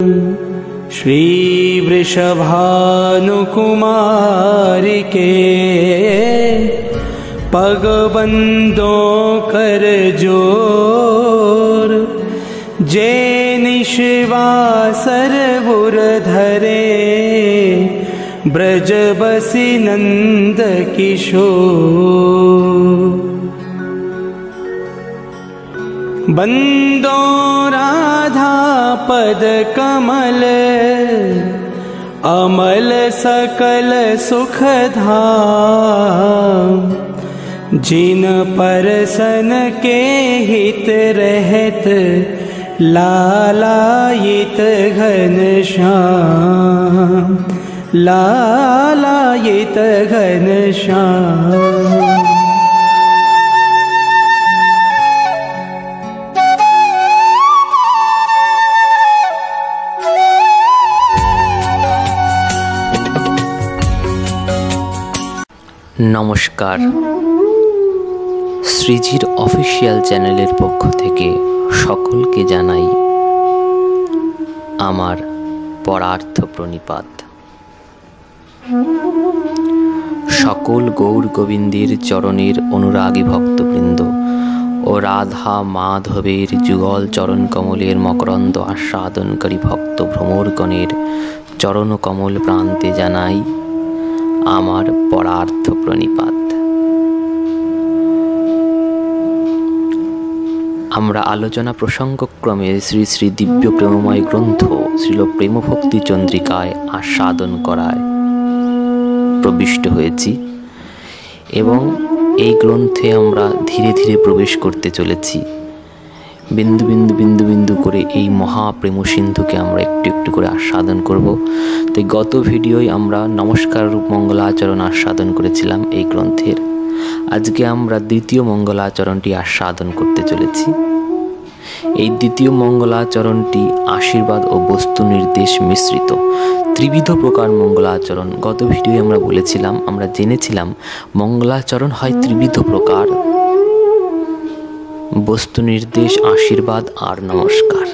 श्री वृषभानुकुमारी के पगबंदों कर जोर, जे निशिवासर बुर धरे ब्रज बसी नंद किशोर। बंदो राधा पद कमल, अमल सकल सुख धाम, जिन परसन के हित रहत लालायित घनश्याम, लालायित घनश्याम। नमस्कार, श्रीजीर অফিশিয়াল চ্যানেলের পক্ষ থেকে সকলকে জানাই আমার পরার্থ প্রণিপাত। সকল গৌর গোবিন্দের চরণের অনুরাগী ভক্তবৃন্দ ও রাধা মাধবের যুগল চরণ কমলের মকরন্দ আস্বাদনকারী ভক্ত ভ্রমরগণের চরণ কমল প্রান্তে জানাই আমার পরার্থ প্রণিপাত। আমরা আলোচনা প্রসঙ্গক্রমে শ্রী শ্রী দিব্য প্রেমময় গ্রন্থ শ্রীল প্রেম ভক্তি চন্দ্রিকায় আস্বাদন করায় প্রবিষ্ট হয়েছি এবং এই গ্রন্থে আমরা ধীরে ধীরে প্রবেশ করতে চলেছি। বিন্দু বিন্দু বিন্দু বিন্দু করে এই মহাপ্রেম সিন্ধুকে আমরা একটু একটু করে আস্বাদন করব। তো গত ভিডিওয় আমরা নমস্কার রূপ মঙ্গলাচরণ আস্বাদন করেছিলাম এই গ্রন্থের। আজকে আমরা দ্বিতীয় মঙ্গলাচরণটি আস্বাদন করতে চলেছি। এই দ্বিতীয় মঙ্গলাচরণটি আশীর্বাদ ও বস্তু নির্দেশ মিশ্রিত ত্রিবিধ প্রকার মঙ্গলাচরণ। গত ভিডিওয় আমরা বলেছিলাম, আমরা জেনেছিলাম মঙ্গলাচরণ হয় ত্রিবিধ প্রকার: বস্তু নির্দেশ, আশীর্বাদ আর নমস্কার।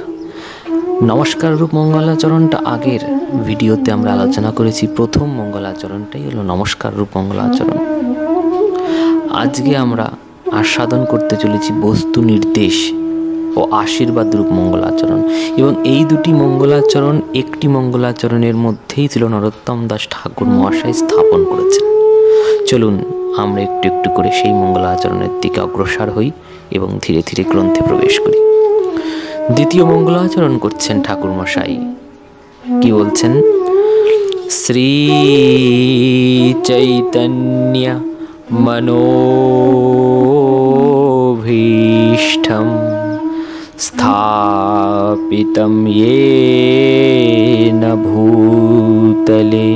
নমস্কার রূপ মঙ্গলাচরণটা আগের ভিডিওতে আমরা আলোচনা করেছি। প্রথম মঙ্গলাচরণটাই হলো নমস্কার রূপ মঙ্গলাচরণ। আজকে আমরা আস্বাদন করতে চলেছি বস্তু নির্দেশ ও আশীর্বাদ রূপ মঙ্গলাচরণ। এবং এই দুটি মঙ্গলাচরণ একটি মঙ্গলাচরণের মধ্যেই ছিল নরোত্তম দাস ঠাকুর মহাশয় স্থাপন করেছেন। চলুন আমরা একটু একটু করে সেই মঙ্গলাচরণের দিকে অগ্রসর হই এবং ধীরে ধীরে গ্রন্থে প্রবেশ করি। দ্বিতীয় মঙ্গলাচরণ করছেন ঠাকুর মশাই। কি বলছেন? শ্রী চৈতন্য মনোভীষ্টম স্থাপিতম येन ভূতলে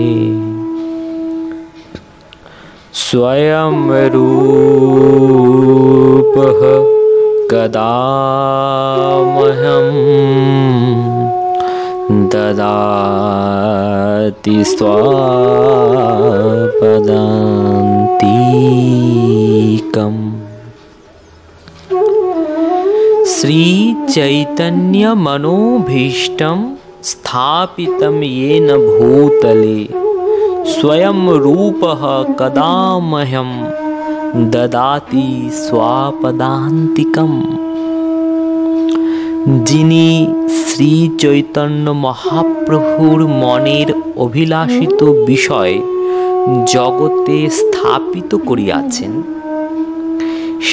स्वयं रूपः कदा मह्यं ददाति स्वापदान्तिकम्। श्री चैतन्य मनोभीष्टं स्थापितं येन भूतले स्वयं रूपः कदा मह्यं ददाति स्वापदान्तिकम्। যিনি শ্রী চৈতন্য মহাপ্রভুর মনের অভিলাষিত বিষয় জগতে স্থাপিত করিয়াছেন,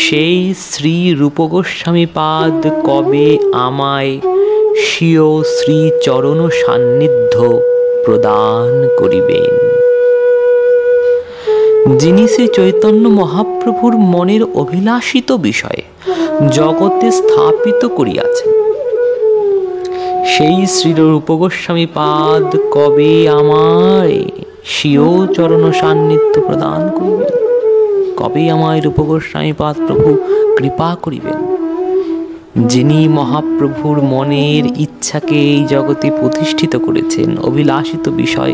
সেই শ্রী রূপগোস্বামীপাদ কবে আমায় স্বীয় শ্রী চরণ সান্নিধ্য প্রদান করিবেন। যিনি শ্রী চৈতন্য মহাপ্রভুর মনের অভিলাষিত বিষয়ে জগতে স্থাপিত করিয়াছেন, সেই শ্রী রূপগোস্বামীপাদ কবে আমায় স্বীয় চরণ সান্নিধ্য প্রদান করিবেন। কবে আমায় রূপগোস্বামীপাদ প্রভু কৃপা করিবেন? যিনি মহাপ্রভুর মনের ইচ্ছাকে এই জগতে প্রতিষ্ঠিত করেছেন, অভিলাষিত বিষয়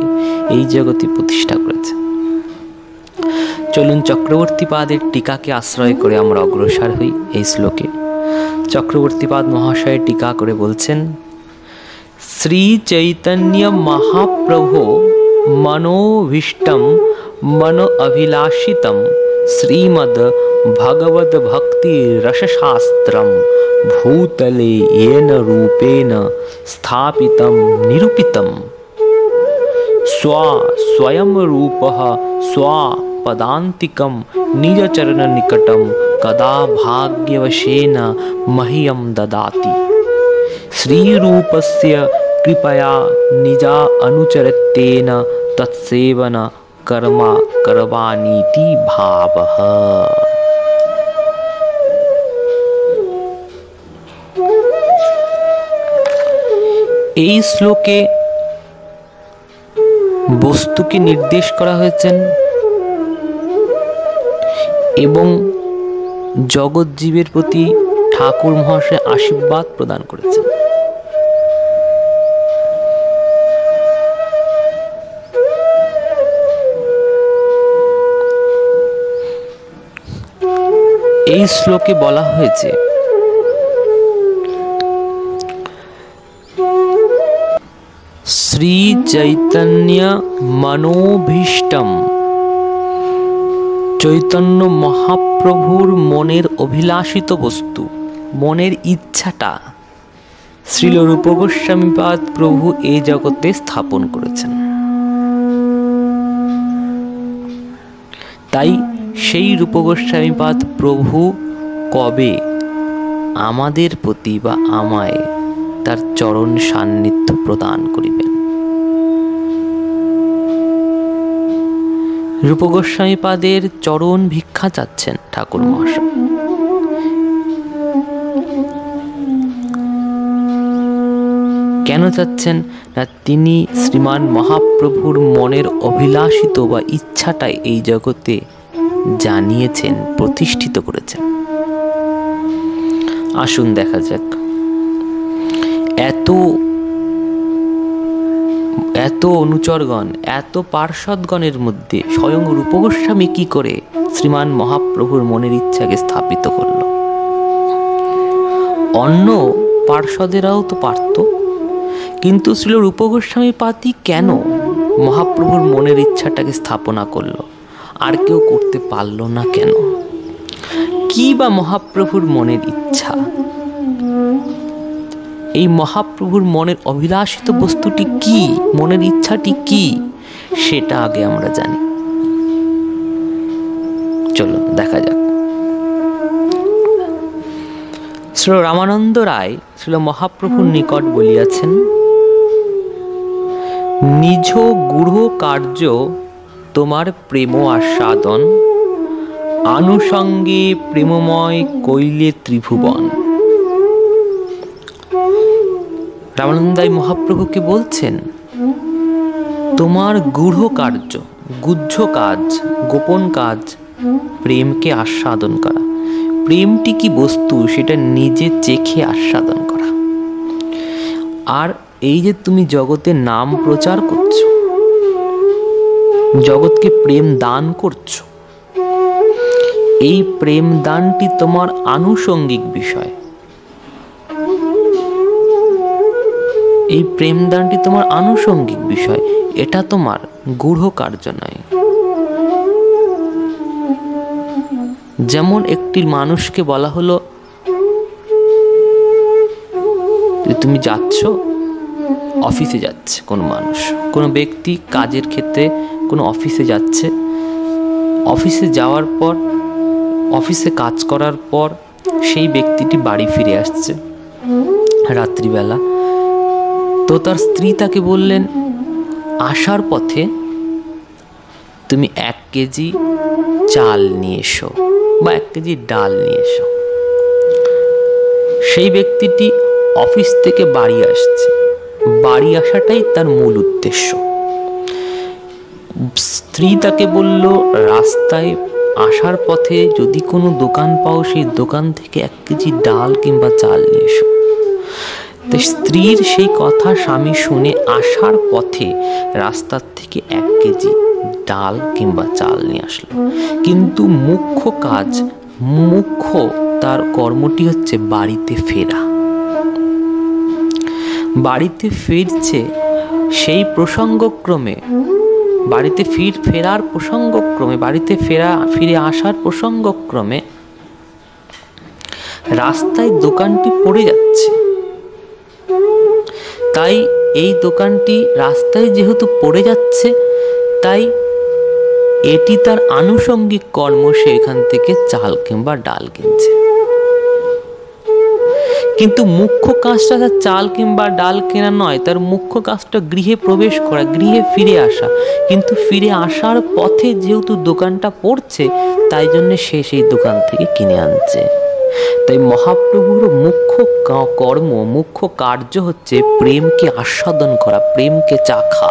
এই জগতে প্রতিষ্ঠা করেছেন। চলুন চক্রবর্তীপাদের টিকাকে আশ্রয় করে আমরা অগ্রসর হই এই শ্লোকে। চক্রবর্তীপাদ মহাশয় টিকা করে বলছেন, श्री चैतन्य महाप्रभो मनोभीष्टं मनो अभिलाषितं श्रीमद् भगवद भक्ति रसशास्त्रं भूतले येन रूपेण स्थापितं निरूपितं स्वयं रूपः स्वपदान्तिकं निजचरणनिकटं कदा भाग्यवशेन मह्यं ददाति श्रीरूपस्य कृपया निजा अनुचरत्तेन तत्सेवन कर्मा करवानीति भावः। এই শ্লোকে বস্তুকে নির্দেশ করা হয়েছে এবং জগৎ জীবের প্রতি ঠাকুর মহাশয় আশীর্বাদ প্রদান করেছেন। এই শ্লোকে বলা হয়েছে শ্রী চৈতন্য মনোভীষ্টম, চৈতন্য মহাপ্রভুর মনের অভিলাষিত বস্তু, মনের ইচ্ছাটা শ্রীল রূপ গোস্বামীপাদ প্রভু এই জগতে স্থাপন করেছেন। তাই সেই রূপ গোস্বামীপাদ প্রভু কবে আমাদের প্রতি বা আমায় তার চরণ সান্নিধ্য প্রদান করিবেন। রূপ গোস্বামীপাদের চরণ ভিক্ষা চাচ্ছেন ঠাকুর মহাশয়। কেন চাচ্ছেন না, তিনি শ্রীমান মহাপ্রভুর মনের অভিলাষিত বা ইচ্ছাটাই এই জগতে জানিয়েছেন, প্রতিষ্ঠিত করেছেন। আসুন দেখা যাক এত অনুচরগণ, এত পার্ষদগণের মধ্যে স্বয়ং রূপ গোস্বামী কি করে শ্রীমান মহাপ্রভুর মনের ইচ্ছাকে স্থাপিত করল। অন্য পার্ষদেরাও তো পারত, কিন্তু শ্রীল রূপ গোস্বামী পাতি কেন মহাপ্রভুর মনের ইচ্ছাটাকে স্থাপনা করলো, আর কেউ করতে পারল না কেন? কি বা মহাপ্রভুর মনের ইচ্ছা? এই মহাপ্রভুর মনের অভিলাষিত বস্তুটি কি, মনের ইচ্ছাটি কি, সেটা আগে আমরা জানি। চলো দেখা যাক। শ্রী রামানন্দ রায় শ্রীল মহাপ্রভুর নিকট বলিয়াছেন, নিজ গূঢ় কার্য তোমার প্রেম আস্বাদন, আনুষঙ্গে প্রেমময় কৈলে ত্রিভুবন। রামানন্দাই মহাপ্রভুকে বলছেন, তোমার গূঢ় কার্য, গুহ্য কাজ, গোপন কাজ প্রেমকে আস্বাদন করা। প্রেমটি কি বস্তু সেটা নিজে চেখে আস্বাদন করা। আর এই যে তুমি জগতে নাম প্রচার করছো, জগৎকে প্রেম দান করছো, এই প্রেম দানটি তোমার আনুষঙ্গিক বিষয়। এই প্রেম দানটি তোমার আনুষঙ্গিক বিষয়, এটা তোমার গূঢ় কার্য নয়। যেমন একটি মানুষকে বলা হলো, তুমি যাচ্ছ, অফিসে যাচ্ছে কোনো মানুষ, কোনো ব্যক্তি কাজের ক্ষেত্রে কোনো অফিসে যাচ্ছে, অফিসে যাওয়ার পর, অফিসে কাজ করার পর সেই ব্যক্তিটি বাড়ি ফিরে আসছে রাত্রিবেলা। তো তার স্ত্রী তাকে বললেন, আসার পথে তুমি 1 কেজি চাল নিয়ে এসো বা 1 কেজি ডাল নিয়ে এসো। সেই ব্যক্তিটি অফিস থেকে বাড়ি আসছে, বাড়ি আসাটাই তার মূল উদ্দেশ্য। স্ত্রী তাকে বলল, রাস্তায় আসার পথে যদি কোনো দোকান পাও, সেই দোকান থেকে 1 কেজি ডাল কিংবা চাল নিয়ে এসো। তো স্ত্রীর সেই কথা স্বামী শুনে আসার পথে রাস্তার থেকে 1 কেজি ডাল কিংবা চাল নিয়ে আসলো। কিন্তু মুখ্য কাজ, মুখ্য তার কর্মটি হচ্ছে বাড়িতে ফেরা। বাড়িতে ফিরছে, সেই প্রসঙ্গক্রমে বাড়িতে ফেরার প্রসঙ্গক্রমে বাড়িতে ফিরে আসার প্রসঙ্গক্রমে রাস্তায় দোকানটি পড়ে যাচ্ছে। তাই এই দোকানটি রাস্তায় যেহেতু পড়ে যাচ্ছে, তাই এটি তার আনুষঙ্গিক কর্ম, সে এখান থেকে চাল কিংবা ডাল কিনছে। কিন্তু মুখ্য কাজটা তার চাল কিংবা ডাল কেনা নয়, তার মুখ্য কাজটা গৃহে প্রবেশ করা, গৃহে ফিরে আসা। কিন্তু ফিরে আসার পথে যেহেতু দোকানটা পড়ছে, তাই জন্য সে সেই দোকান থেকে কিনে আনছে। তাই মহাপ্রভুর মুখ্য কর্ম, মুখ্য কার্য হচ্ছে প্রেমকে আস্বাদন করা, প্রেমকে চাখা।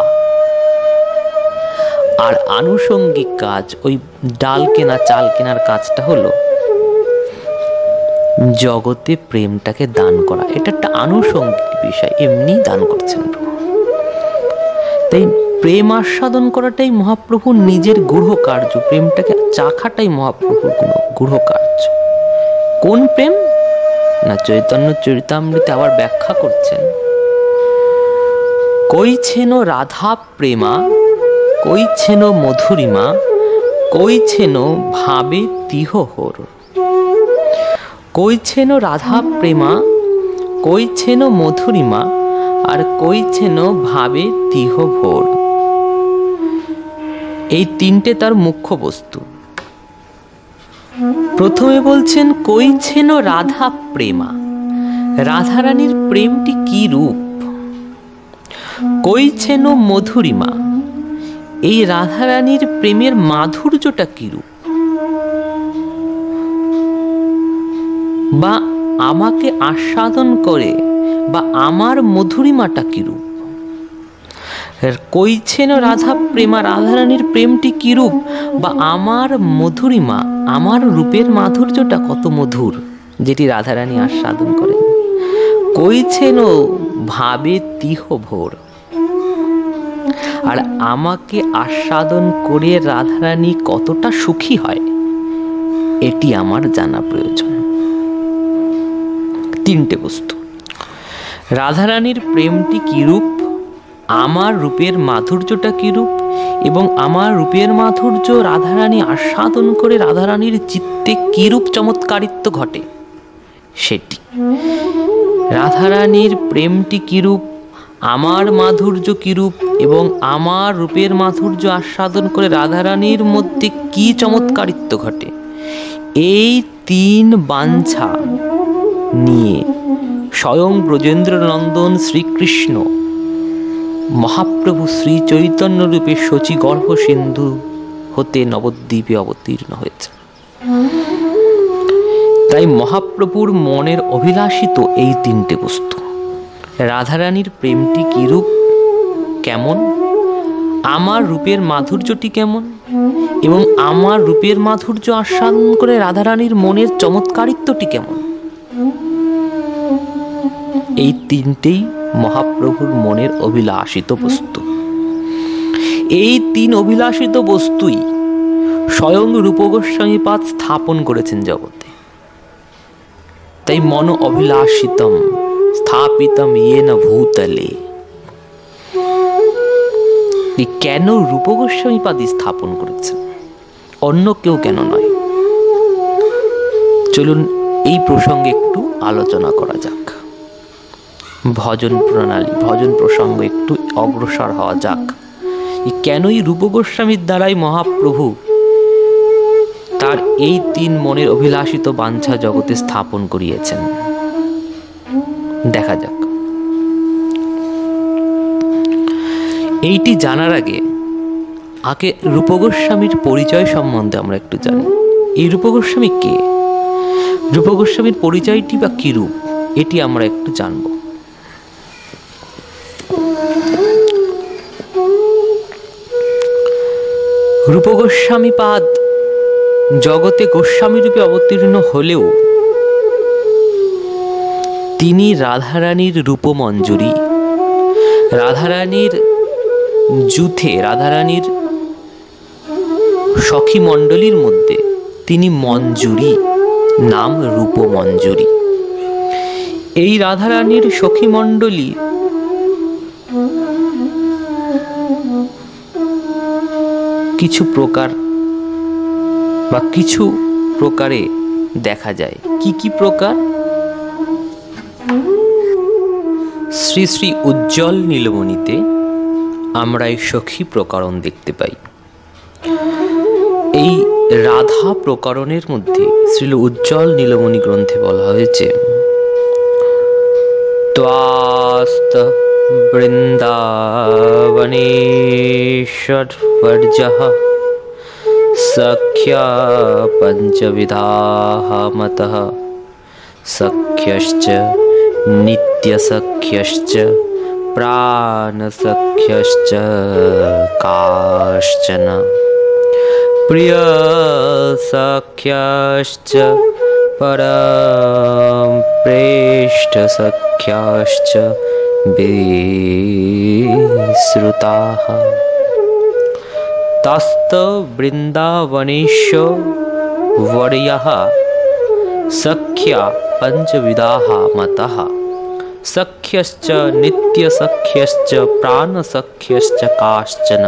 আর আনুষঙ্গিক কাজ, ওই ডাল কেনা চাল কেনার কাজটা হলো জগতে প্রেমটাকে দান করা। এটা একটা আনুষঙ্গিক বিষয়, এমনি দান করছেন। তাই প্রেম আস্বাদন করাটাই মহাপ্রভুর নিজের গূঢ় কার্য, প্রেমটাকে চাখাটাই মহাপ্রভুর গূঢ় কার্য। কোন প্রেম না, চৈতন্য চরিতামৃতে আবার ব্যাখ্যা করছেন, কইছেন রাধা প্রেমা, কইছেন মধুরিমা, কইছেন ভাবে তিহহর। কইছেন রাধা প্রেমা, কইছেন মধুরিমা, আর কইছেন ভাবে তিহভোর। এই তিনটে তার মুখ্য বস্তু। প্রথমে বলছেন কইছেন রাধা প্রেমা, রাধারানীর প্রেমটি কি রূপ। কইছেন মধুরিমা, এই রাধারানীর প্রেমের মাধুর্যটা কি রূপ, বা আমাকে আস্বাদন করে, বা আমার মধুরিমাটা কি রূপ। কইছেন রাধা প্রেমা, রাধারানীর প্রেমটি কি রূপ, বা আমার মধুরিমা, আমার রূপের মাধুর্যটা কত মধুর, যেটি রাধারানী আস্বাদন করেন। কইছেন ভাবে তিহ ভোর, আর আমাকে আস্বাদন করে রাধারানী কতটা সুখী হয়, এটি আমার জানা প্রয়োজন। তিনটে বস্তু, রাধারানীর প্রেমটি কি রূপ, আমার রূপের মাধুর্যটা কি রূপ, এবং আমার রূপের মাধুর্য রাধারানী আস্বাদন করে রাধারানীর চিত্তে কি রূপ চমৎকারিত্ব ঘটে সেটি। রাধারানীর প্রেমটি কি রূপ, আমার মাধুর্য কি রূপ, এবং আমার রূপের মাধুর্য আস্বাদন করে রাধারানীর মধ্যে কি চমৎকারিত্ব ঘটে, এই তিন বাঞ্ছা নিয়ে স্বয়ং ব্রজেন্দ্র নন্দন শ্রীকৃষ্ণ মহাপ্রভু শ্রী চৈতন্য রূপে শচী গর্ভ সিন্ধু হতে নবদ্বীপে অবতীর্ণ হয়েছে। তাই মহাপ্রভুর মনের অভিলাষিত এই তিনটে বস্তু, রাধারানীর প্রেমটি কি রূপ, কেমন, আমার রূপের মাধুর্যটি কেমন, এবং আমার রূপের মাধুর্য আস্বাদন করে রাধারানীর মনের চমৎকারিত্বটি কেমন। এই তিনটেই মহাপ্রভুর মনের অভিলাষিত বস্তু। এই তিন অভিলাষিত বস্তুই স্বয়ং রূপ গোস্বামীপাদ স্থাপন করেছেন জগতে। তাই মন অভিলাষিতম স্থাপিতম ইয়েন ভূতলে। কেন রূপ গোস্বামীপাদ স্থাপন করেছেন, অন্য কেউ কেন নয়। চলুন এই প্রসঙ্গে একটু আলোচনা করা যাক। ভজন প্রণালী, ভজন প্রসঙ্গ একটু অগ্রসর হওয়া যাক। কেনই রূপ গোস্বামীর দ্বারাই মহাপ্রভু তার এই তিন মনের অভিলাষিত বাঞ্ছা জগতে স্থাপন করিয়েছেন, দেখা যাক। এইটি জানার আগে রূপ গোস্বামীর পরিচয় সম্বন্ধে আমরা একটু জানি। এই রূপ গোস্বামী কে, রূপ গোস্বামীর পরিচয়টি বা কি রূপ, এটি আমরা একটু জানব। রূপ গোস্বামীপাদ জগতে গোস্বামী রূপে অবতীর্ণ হলেও তিনি রাধারানীর রূপমঞ্জুরি, রাধারানীর যুথে, রাধারানীর সখী মণ্ডলীর মধ্যে তিনি মঞ্জুরি, নাম রূপমঞ্জুরি। এই রাধারানীর সখী মণ্ডলী কিছু প্রকার বা কিছু প্রকারে দেখা যায়। কি কি প্রকার? শ্রী শ্রী উজ্জ্বল নীলমণিতে আমরা এই সখী প্রকরণ দেখতে পাই। এই রাধা প্রকরণের মধ্যে শ্রীল উজ্জ্বল নীলমণি গ্রন্থে বলা হয়েছে, ত্বাস্ত বৃন্দাবনেশ্বর্যঃ সখ্যা পঞ্চবিধাঃ মতঃ সখ্যশ্চ নিত্যসখ্যশ্চ প্রাণসখ্যশ্চ কাশ্চন প্রিয়সখ্যশ্চ পরম প্রেষ্ঠসখ্যশ্চ বিশ্रुताः। तस्त वृन्दावनेश्वर्यः सख्या पञ्चविधाः मतः सख्यश्च नित्यसख्यश्च प्राणसख्यश्च काश्चन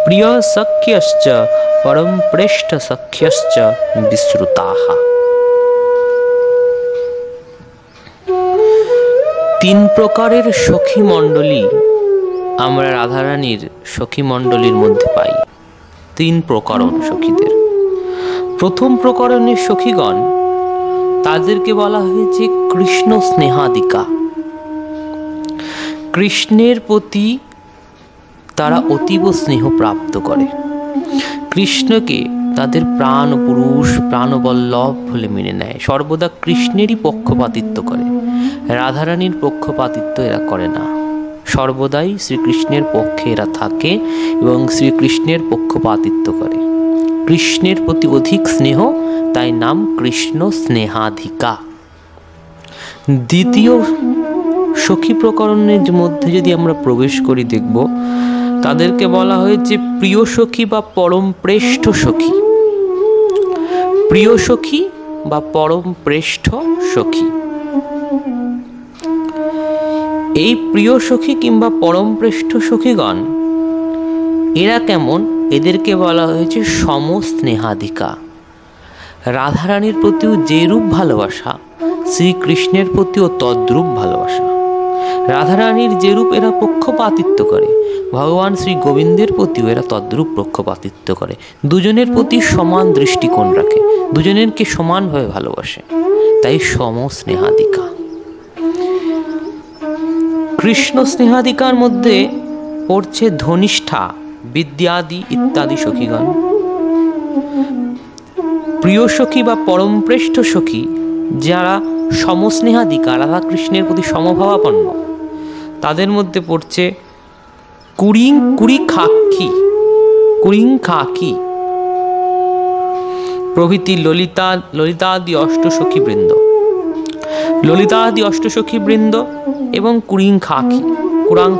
प्रियसख्यश्च परमप्रेष्ठसख्यश्च विश्रुताः। তিন প্রকারের সখী মণ্ডলী আমরা রাধারানীর সখী মণ্ডলীর মধ্যে পাই। তিন প্রকরণ সখীদের। প্রথম প্রকরণের সখীগণ, তাদেরকে বলা হয়েছে কৃষ্ণ স্নেহাদিকা। কৃষ্ণের প্রতি তারা অতীব স্নেহ প্রাপ্ত করে, কৃষ্ণকে তাদের প্রাণ পুরুষ প্রাণবল্লভ বলে মেনে নেয়, সর্বদা কৃষ্ণেরই পক্ষপাতিত্ব করে। রাধারানীর পক্ষপাতিত্ব এরা করে না, সর্বদাই শ্রীকৃষ্ণের পক্ষে এরা থাকে এবং শ্রীকৃষ্ণের পক্ষপাতিত্ব করে। কৃষ্ণের প্রতি অধিক স্নেহ, তাই নাম কৃষ্ণ স্নেহাধিকা। দ্বিতীয় সখী প্রকরণের মধ্যে যদি আমরা প্রবেশ করি, দেখব তাদেরকে বলা হয়েছে প্রিয় সখী বা পরম প্রেষ্ঠ সখী। প্রিয় সখী বা পরম প্রেষ্ঠ সখী। এই প্রিয় সখী কিংবা পরম প্রেষ্ঠ সখীগণ এরা কেমন? এদেরকে বলা হয়েছে সমস্নেহাধিকা। রাধারানীর প্রতিও যেরূপ ভালোবাসা, শ্রীকৃষ্ণের প্রতিও তদ্রূপ ভালোবাসা। রাধারানীর যেরূপ এরা পক্ষপাতিত্ব করে, ভগবান শ্রী গোবিন্দের প্রতিও এরা তদ্রূপ পক্ষপাতিত্ব করে। দুজনের প্রতি সমান দৃষ্টিকোণ রাখে, দুজনেরকে সমানভাবে ভালোবাসে, তাই সমস্নেহাধিকা। কৃষ্ণ স্নেহাধিকার মধ্যে পড়ছে ধনিষ্ঠা, বিদ্যাদি ইত্যাদি সখীগণ। প্রিয় সখী বা পরম প্রেষ্ঠ সখী যারা সমস্নেহাধিকা, রাধা কৃষ্ণের প্রতি সমভাবাপন্ন, তাদের মধ্যে পড়ছে কুড়িং খাকি প্রভৃতি ললিতাদি অষ্টসখী বৃন্দ, ললিতাদি অষ্টসখী বৃন্দ এবং কুরাং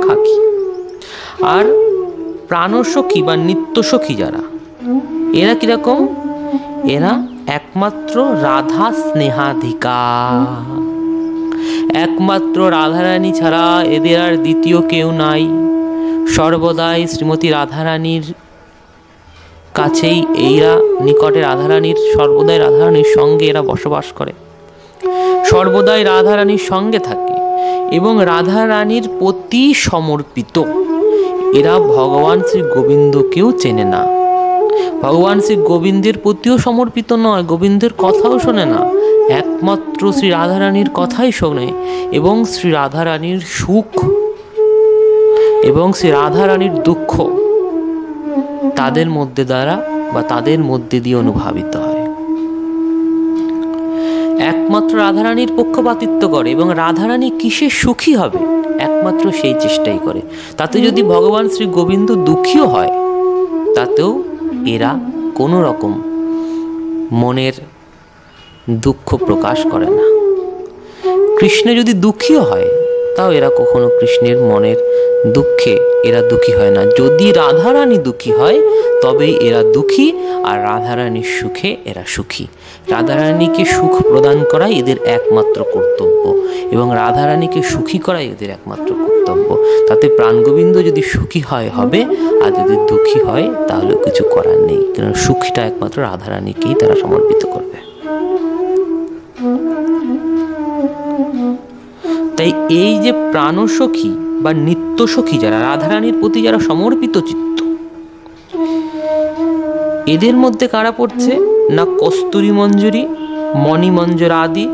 খাকি। আর প্রাণসখী বা নিত্যসখী যারা, এরা কিরকম? এরা একমাত্র রাধা স্নেহাধিকা। একমাত্র রাধারানী ছাড়া এদের আর দ্বিতীয় কেউ নাই। সর্বদাই শ্রীমতী রাধারানীর কাছেই এরা নিকটে, রাধারানীর সর্বদাই রাধারানীর সঙ্গে এরা বসবাস করে, সর্বদাই রাধারানীর সঙ্গে থাকে এবং রাধারানীর প্রতি সমর্পিত। এরা ভগবান শ্রী গোবিন্দকেও চেনে না, ভগবান শ্রী গোবিন্দের প্রতিও সমর্পিত নয়, গোবিন্দের কথাও শোনে না, একমাত্র শ্রী রাধারানীর কথাই শোনে এবং শ্রী রাধারানীর সুখ এবং শ্রী রাধারানীর দুঃখ তাদের মধ্যে দ্বারা বা তাদের মধ্যে দিয়ে অনুভাবিত হয়। একমাত্র রাধারানীর পক্ষপাতিত্ব করে এবং রাধারানী কিসে সুখী হবে একমাত্র সেই চেষ্টাই করে। তাতে যদি ভগবান শ্রী গোবিন্দ দুঃখীও হয়, তাতেও এরা কোনো রকম মনের দুঃখ প্রকাশ করে না। কৃষ্ণ যদি দুঃখীও হয়, সত্ত্বেও এরা কখনো কৃষ্ণের মনের দুঃখে এরা দুঃখী হয় না। যদি রাধারানী দুঃখী হয় তবেই এরা দুঃখী, আর রাধারানীর সুখে এরা সুখী। রাধারানীকে সুখ প্রদান করাই এদের একমাত্র কর্তব্য, এবং রাধারানীকে সুখী করাই এদের একমাত্র কর্তব্য। তাতে প্রাণগোবিন্দ যদি সুখী হয় হবে, আর যদি দুঃখী হয় তাহলে কিছু করার নেই, কারণ সুখীটা একমাত্র রাধারানীকেই তারা সমর্পিত করবে। তাই এই যে প্রাণসখী বা নিত্যসখী যারা, রাধারানীর প্রতি যারা সমর্পিত চিত্ত, এদের মধ্যে কারা পড়ছে না কস্তুরী মঞ্জুরি, মণিমঞ্জরা আদি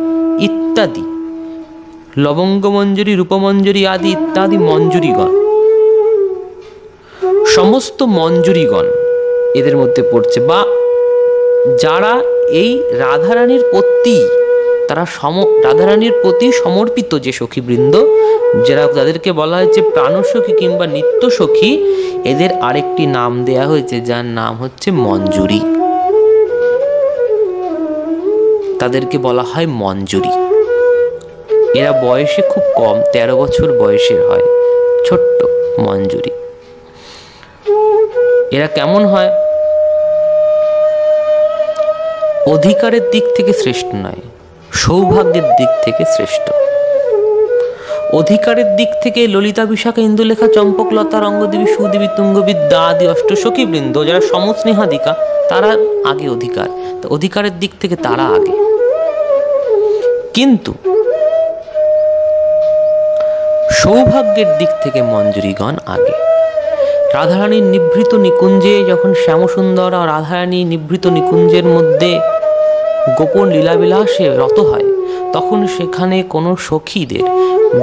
ইত্যাদি, লবঙ্গ মঞ্জুরি, রূপমঞ্জুরি আদি ইত্যাদি মঞ্জুরিগণ, সমস্ত মঞ্জুরিগণ এদের মধ্যে পড়ছে। বা যারা এই রাধারানীর প্রতি, তারা রাধারানীর প্রতি সমর্পিত যে সখীবৃন্দ, যারা তাদেরকে বলা হয়েছে প্রাণসখী কিংবা নিত্যসখী, এদের আরেকটি নাম দেয়া হয়েছে যার নাম হচ্ছে মঞ্জুরি। তাদেরকে বলা হয় মঞ্জুরি। এরা বয়সে খুব কম, 13 বছর বয়সের হয়, ছোট্ট মঞ্জুরি। এরা কেমন হয়? অধিকারের দিক থেকে শ্রেষ্ঠ নয়, সৌভাগ্যের দিক থেকে শ্রেষ্ঠ। অধিকারের দিক থেকে ললিতা, বিশাখা, ইন্দুলেখা, চম্পকলতা, রঙ্গদেবী, সুদেবী, তুঙ্গবিদ্যা আদি অষ্টসখী বৃন্দ যারা সমস্নেহাধিকা, তারা আগে অধিকার, তো অধিকারের দিক থেকে তারা আগে। কিন্তু সৌভাগ্যের দিক থেকে মঞ্জুরিগণ আগে। রাধারানীর নিভৃত নিকুঞ্জে যখন শ্যামসুন্দর আর রাধারানী নিভৃত নিকুঞ্জের মধ্যে গোপন লীলাবিলাসে রত হয়, তখন সেখানে কোনো সখীদের,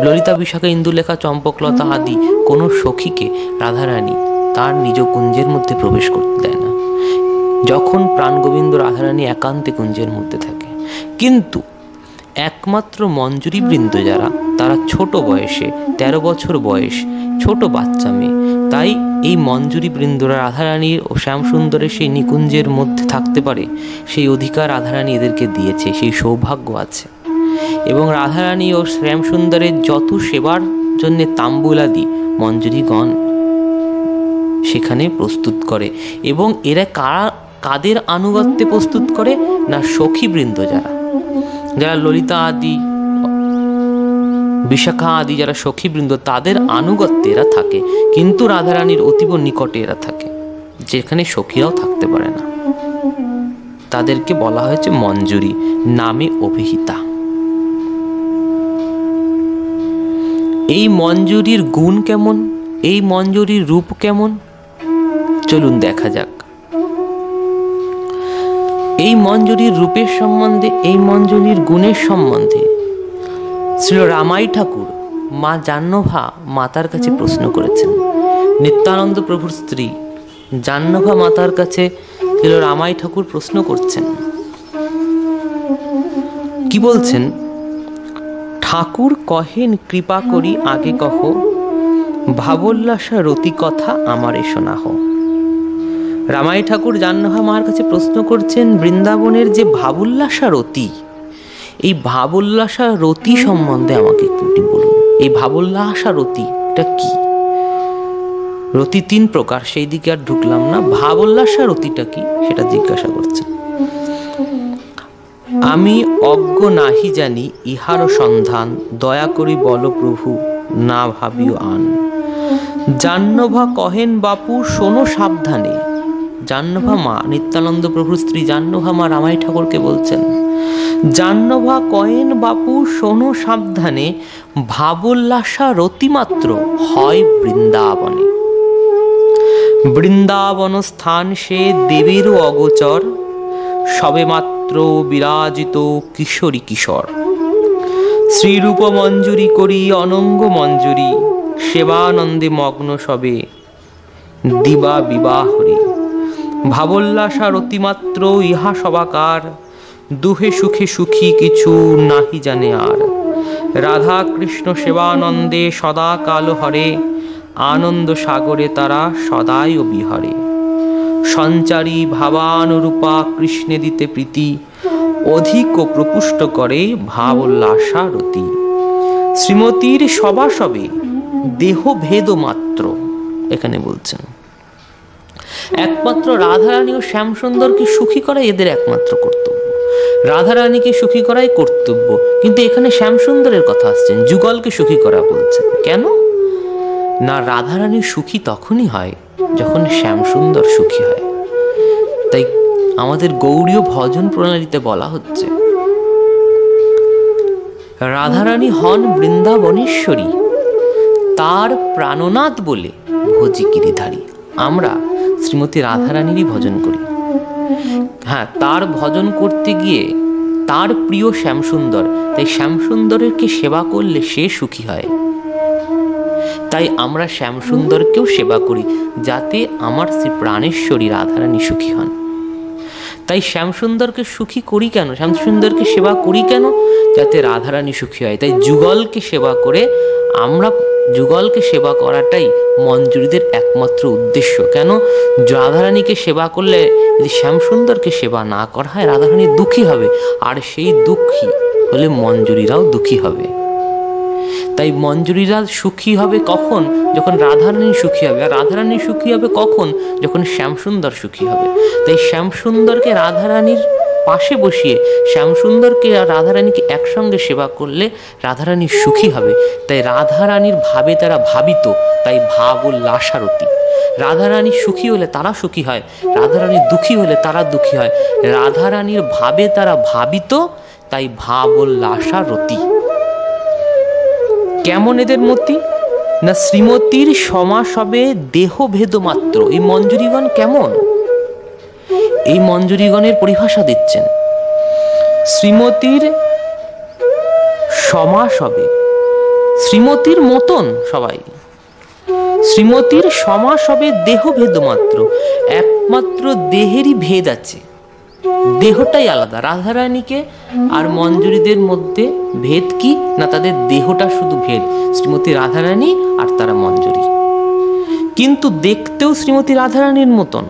ললিতা, বিশাখা, ইন্দুলেখা, চম্পকলতা আদি কোনো সখীকে রাধারানী তার নিজ কুঞ্জের মধ্যে প্রবেশ করতে দেয় না, যখন প্রাণগোবিন্দ রাধারানী একান্তে কুঞ্জের মধ্যে থাকে। কিন্তু একমাত্র মঞ্জুরি বৃন্দ যারা, তারা ছোট বয়সে, 13 বছর বয়স, ছোট বাচ্চা মেয়ে, তাই এই মঞ্জুরি বৃন্দরা রাধারানীর ও শ্যামসুন্দরের সেই নিকুঞ্জের মধ্যে থাকতে পারে, সেই অধিকার রাধারানী এদেরকে দিয়েছে, সেই সৌভাগ্য আছে। এবং রাধারানী ও শ্যামসুন্দরের যত সেবার জন্য তাম্বুলাদি মঞ্জুরিগণ সেখানে প্রস্তুত করে। এবং এরা কাদের আনুগত্যে প্রস্তুত করে না সখীবৃন্দ যারা, যারা ললিতা আদি, বিশাখা আদি যারা সখীবৃন্দ, তাদের আনুগত্যে এরা থাকে, কিন্তু রাধারানীর অতীব নিকটে এরা থাকে, যেখানে সখীরাও থাকতে পারে না। তাদেরকে বলা হয়েছে মঞ্জুরি, নামে অভিহিতা। এই মঞ্জুরির গুণ কেমন, এই মঞ্জুরির রূপ কেমন, চলুন দেখা যাক। এই মঞ্জুরির রূপের সম্বন্ধে, এই মঞ্জুরির গুণের সম্বন্ধে শ্রী রামাই ঠাকুর মা জাহ্নভা মাতার কাছে প্রশ্ন করেছেন। নিত্যানন্দ প্রভুর স্ত্রী জাহ্নভা মাতার কাছে শ্রী রামাই ঠাকুর প্রশ্ন করছেন, কি বলছেন? ঠাকুর কহেন কৃপা করি আগে কহ, ভাবোল্লাসা রতি কথা আমারে শোনাহ। রামাই ঠাকুর জাহ্নভা মার কাছে প্রশ্ন করছেন, বৃন্দাবনের যে ভাবোল্লাসা রতি, এই ভাবোল্লাসা রতি সম্বন্ধে আমাকে একটু বলুন। এই ভাবোল্লাসা রতি এটা কি? রতি 3 প্রকার, সেই দিকে আর ঢুকলাম না। ভাবোল্লাসা রতিটা কি সেটা জিজ্ঞাসা করছেন। আমি অজ্ঞ নাহি জানি ইহার সন্ধান, দয়া করি বল প্রভু না ভাবিও আন। জাহ্নভা কহেন বাপু শোনো সাবধানে। জাহ্নভা মা, নিত্যানন্দ প্রভুর স্ত্রী জাহ্নভা মা রামাই ঠাকুরকে বলছেন, জাহ্নভা কহেন বাপু শোনো সাবধানে, ভাবোল্লাসা রতিমাত্র হয় বৃন্দাবনে। বৃন্দাবন স্থান সে দেবেরও অগোচর, সবে মাত্র বিরাজিত কিশোরী কিশোর। শ্রীরূপ মঞ্জুরি করি অনঙ্গ মঞ্জুরি, সেবানন্দে মগ্ন সবে দিবা বিবাহরি। ভাবোল্লাসা রতিমাত্র ইহা সবাকার, দুহে সুখে সুখী কিছু নাহি জানে আর। রাধা কৃষ্ণ সেবানন্দে সদা কাল হরে, আনন্দ সাগরে তারা সদাই বিহরে। সঞ্চারী ভাবানুরূপা কৃষ্ণে দিতে প্রীতি, অধিক প্রপুষ্ট করে ভাবোল্লাসা রতি। শ্রীমতীর সবাসবে দেহ ভেদ মাত্র, এখানে বলছেন একমাত্র রাধারানী ও শ্যামসুন্দরকে সুখী করা এদের একমাত্র কর্তব্য, রাধারানীকে সুখী করাই কর্তব্য। কিন্তু এখানে শ্যামসুন্দরের কথা আসছেন, যুগলকে সুখী করা বলছেন। কেন না, রাধারানী সুখী তখনই হয় যখন শ্যামসুন্দর সুখী হয়। তাই আমাদের গৌড়ীয় ভজন প্রণালীতে বলা হচ্ছে রাধারানী হন বৃন্দাবনেশ্বরী, তার প্রাণনাথ বলে ভজি গিরিধারী। আমরা শ্রীমতী রাধারানীরই ভজন করি। হ্যাঁ, তার ভজন করতে গিয়ে তার প্রিয় শ্যামসুন্দর, তাই শ্যামসুন্দরকে সেবা করলে সে সুখী হয়। তাই আমরা শ্যামসুন্দরকেও সেবা করি যাতে আমার শ্রী প্রাণেশ্বরী রাধারানী সুখী হন। তাই শ্যামসুন্দরকে সুখী করি কেন, শ্যামসুন্দরকে সেবা করি কেন, যাতে রাধারানী সুখী হয়। তাই যুগলকে সেবা করে আমরা, যুগলকে সেবা করাটাই মঞ্জুরিদের একমাত্র উদ্দেশ্য। কেন, রাধারানীকে সেবা করলে যদি শ্যামসুন্দরকে সেবা না করা হয় রাধারানী দুঃখী হবে, আর সেই দুঃখী হলে মঞ্জুরিরাও দুঃখী হবে। তাই মঞ্জুরিরা সুখী হবে কখন, যখন রাধারানী সুখী হবে। আর রাধারানী সুখী হবে কখন, যখন শ্যামসুন্দর সুখী হবে। তাই শ্যামসুন্দরকে রাধারানীর পাশে বসিয়ে শ্যামসুন্দরকে আর রাধারানীকে একসঙ্গে সেবা করলে রাধারানী সুখী হবে। তাই রাধারানীর ভাবে তারা ভাবিত, তাই ভাব ও লাসারতি। রাধারানী সুখী হলে তারা সুখী হয়, রাধারানী দুঃখী হলে তারা দুঃখী হয়। রাধারানীর ভাবে তারা ভাবিত, তাই ভাব ও লাসারতি। কেমন এদের মতি না, শ্রীমতীর সমাসবে দেহ ভেদ মাত্র। এই মঞ্জুরিগণ কেমন, এই মঞ্জুরিগণের পরিভাষা দিচ্ছেন। শ্রীমতীর সমাসবে, শ্রীমতীর মতন সবাই, শ্রীমতীর সমাসবে দেহ ভেদ মাত্র। একমাত্র দেহেরই ভেদ আছে, দেহটাই আলাদা। রাধারানীকে আর মঞ্জুরিদের মধ্যে ভেদ কি না, তাদের দেহটা শুধু ভেদ, শ্রীমতী রাধারানী আর তারা মঞ্জুরি। কিন্তু দেখতেও শ্রীমতী রাধারানীর মতন,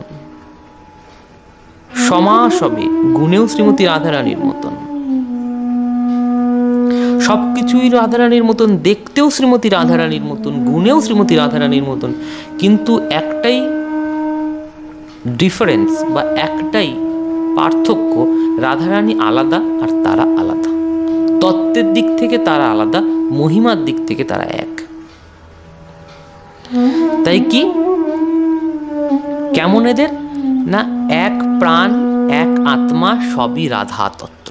সমাসবে গুণেও শ্রীমতী রাধারানীর মতন, সবকিছুই রাধারানীর মতন, দেখতেও শ্রীমতী রাধারানীর মতন, গুণেও শ্রীমতী রাধারানীর মতন। কিন্তু একটাই ডিফারেন্স বা একটাই পার্থক্য, রাধারানী আলাদা আর তারা আলাদা। তত্ত্বের দিক থেকে তারা আলাদা, মহিমার দিক থেকে তারা এক। তাই কি কেমন এদের না, এক প্রাণ এক আত্মা সবই রাধা তত্ত্ব।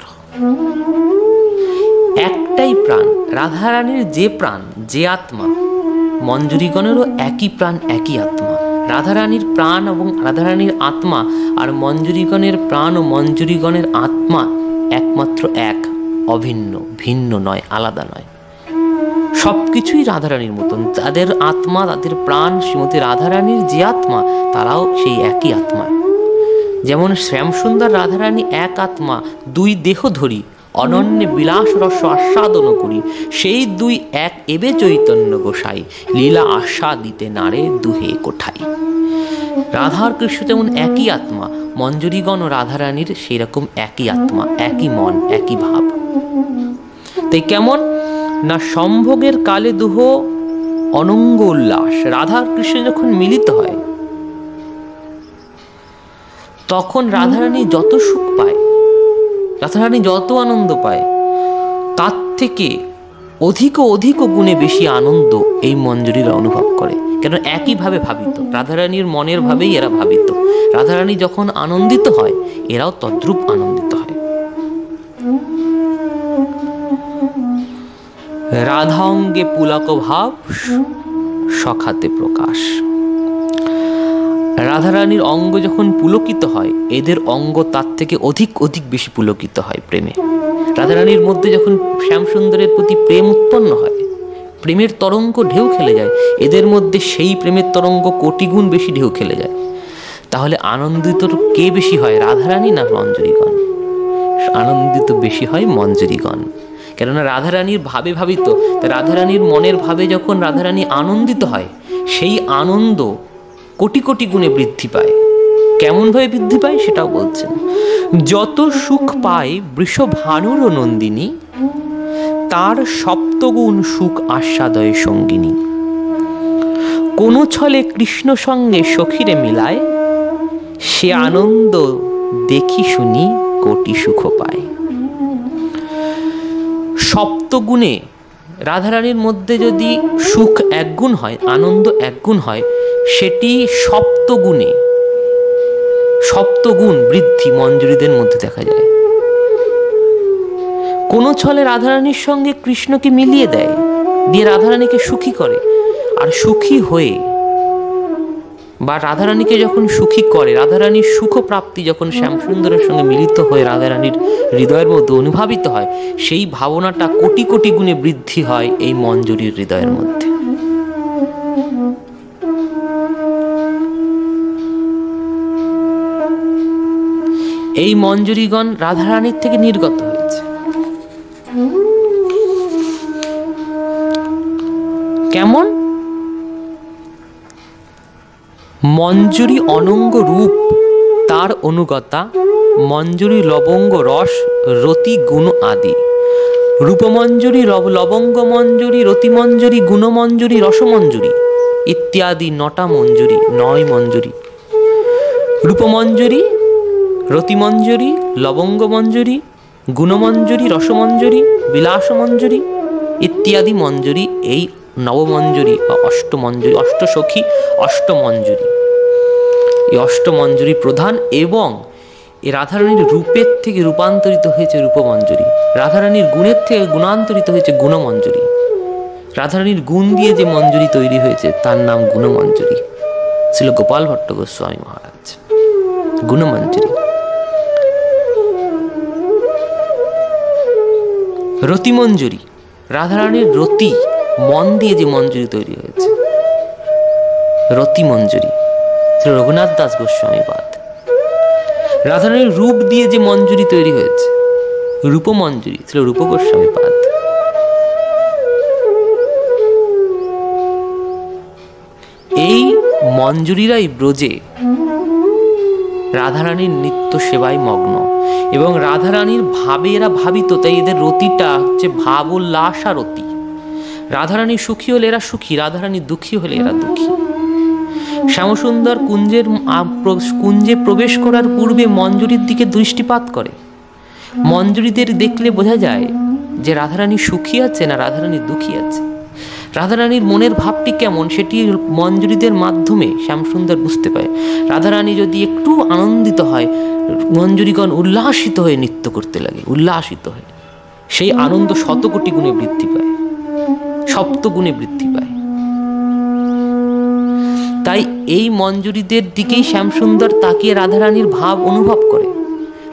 একটাই প্রাণ, রাধারানীর যে প্রাণ যে আত্মা, মঞ্জুরিগণেরও একই প্রাণ একই আত্মা। রাধারানীর প্রাণ এবং রাধারানীর আত্মা আর মঞ্জুরিগণের প্রাণ ও মঞ্জুরিগণের আত্মা একমাত্র এক, অভিন্ন, ভিন্ন নয়, আলাদা নয়। সবকিছুই রাধারানীর মতন, তাদের আত্মা তাদের প্রাণ শ্রীমতী রাধারানীর যে আত্মা তারাও সেই একই আত্মা। যেমন শ্যামসুন্দর রাধারানী এক আত্মা, দুই দেহ ধরি অনন্যে বিলাস রস আস্বাদন করি, সেই দুই এক এবে চৈতন্য গোসাই, লীলা আস্বাদিতে নারে দুহে কোঠাই। রাধার কৃষ্ণ যেমন একই আত্মা, মঞ্জুরিগণ ও রাধারানীর সেই রকম একই আত্মা, একই মন, একই ভাব। তাই কেমন না, সম্ভোগের কালে দুহ অনঙ্গ উল্লাস। রাধার কৃষ্ণ যখন মিলিত হয় তখন রাধারানী যত সুখ পায়, রাধারানী যত আনন্দ পায়, তার থেকে অধিক অধিক গুণে বেশি আনন্দ এই মঞ্জুরিরা অনুভব করে। কেন, একইভাবে ভাবিত, রাধারানীর মনের ভাবেই এরা ভাবিত। রাধারানী যখন আনন্দিত হয় এরাও তদ্রূপ আনন্দিত হয়। রাধা অঙ্গে পুলক ভাব সখাতে প্রকাশ। রাধারানীর অঙ্গ যখন পুলকিত হয় এদের অঙ্গ তার থেকে অধিক অধিক বেশি পুলকিত হয় প্রেমে। রাধারানীর মধ্যে যখন শ্যামসুন্দরের প্রতি প্রেম উৎপন্ন হয়, প্রেমের তরঙ্গ ঢেউ খেলে যায়, এদের মধ্যে সেই প্রেমের তরঙ্গ কোটি গুণ বেশি ঢেউ খেলে যায়। তাহলে আনন্দিত কে বেশি হয়, রাধারানী না মঞ্জুরিগণ? আনন্দিত বেশি হয় মঞ্জুরিগণ। কেননা রাধারানীর ভাবে ভাবিত, রাধারানীর মনের ভাবে যখন রাধারানী আনন্দিত হয় সেই আনন্দ কোটি কোটি গুণে বৃদ্ধি পায়। কেমন ভাবে বৃদ্ধি পায় সেটাও বলছেন। যত সুখ পায় বৃষভানুর নন্দিনী, তার সপ্তগুণ সুখ আস্বাদয়ে সঙ্গিনী। কোন ছলে কৃষ্ণ সঙ্গে সখীরে মিলায়, সে আনন্দ দেখি শুনি কোটি সুখ পায়। সপ্তগুণে রাধারানীর মধ্যে যদি সুখ একগুণ হয়, আনন্দ একগুণ হয়, সেটি সপ্তগুণে, সপ্তগুণ বৃদ্ধি মঞ্জুরিদের মধ্যে দেখা যায়। কোন ছলে রাধারানীর সঙ্গে কৃষ্ণকে মিলিয়ে দেয়, দিয়ে রাধারানীকে সুখী করে, আর সুখী হয়ে বা রাধারানীকে যখন সুখী করে, রাধারানীর সুখ প্রাপ্তি যখন শ্যামসুন্দরের সঙ্গে মিলিত হয়ে রাধারানীর হৃদয়ের মধ্যে অনুভাবিত হয়, সেই ভাবনাটা কোটি কোটি গুণে বৃদ্ধি হয় এই মঞ্জুরির হৃদয়ের মধ্যে। এই মঞ্জুরিগণ রাধারানীর থেকে নির্গত হয়েছে। কেমন? মঞ্জুরি অনঙ্গ রূপ তার অনুগতা, মঞ্জুরি লবঙ্গ রস রতি গুণ আদি। রূপমঞ্জুরি, লবঙ্গ মঞ্জুরি, রতিমঞ্জুরি, গুণমঞ্জুরি, রসমঞ্জুরি ইত্যাদি 9টা মঞ্জুরি, 9 মঞ্জুরি। রূপমঞ্জুরি, রতিমঞ্জুরি, লবঙ্গ মঞ্জুরি, গুণমঞ্জুরি, রসমঞ্জুরি, বিলাসমঞ্জুরি ইত্যাদি মঞ্জুরি এই নবমঞ্জুরি বা অষ্টমঞ্জুরি, অষ্টসখী অষ্টমঞ্জুরি। এই অষ্টমঞ্জুরি প্রধান, এবং এই রাধারানীর রূপের থেকে রূপান্তরিত হয়েছে রূপমঞ্জুরি, রাধারানীর গুণের থেকে গুণান্তরিত হয়েছে গুণমঞ্জুরি। রাধারানীর গুণ দিয়ে যে মঞ্জুরি তৈরি হয়েছে তার নাম গুণমঞ্জুরি। ছিল গোপাল ভট্ট গোস্বামী মহারাজ। গুণমঞ্জুরি। রতিমঞ্জুরি, রাধারানীর রতি মন দিয়ে যে মঞ্জুরি তৈরি হয়েছে, রতিমঞ্জুরি। শ্রী রঘুনাথ দাস গোস্বামী পাদ। রাধারানীর রূপ দিয়ে যে মঞ্জুরি তৈরি হয়েছে, রূপমঞ্জুরি, শ্রী রূপ গোস্বামী পাদ। এই মঞ্জুরিরাই ব্রজে রাধারানীর নিত্য সেবায় মগ্ন, এবং রাধারানীর ভাবে এরা ভাবিত, তাই এদের রতিটা হচ্ছে ভাব উল্লাস আর রতি। রাধারানী সুখী হলে এরা সুখী, রাধারানী দুঃখী হলে এরা দুঃখী। শ্যামসুন্দর কুঞ্জে প্রবেশ করার পূর্বে মঞ্জুরির দিকে দৃষ্টিপাত করে। মঞ্জুরিদের দেখলে বোঝা যায় যে রাধারানী সুখী আছে না রাধারানী দুঃখী আছে। রাধারানীর মনের ভাবটি কেমন সেটি মঞ্জুরিদের মাধ্যমে শ্যামসুন্দর বুঝতে পায়। রাধারানী যদি একটু আনন্দিত হয়, মঞ্জুরিগণ উল্লাসিত হয়ে নৃত্য করতে লাগে, উল্লাসিত হয়ে সেই আনন্দ শতকোটি গুণে বৃদ্ধি পায়, সপ্তগুণে বৃদ্ধি পায়। তাই এই মঞ্জুরিদের দিকেই শ্যামসুন্দর তাকিয়ে রাধারানীর ভাব অনুভব করে,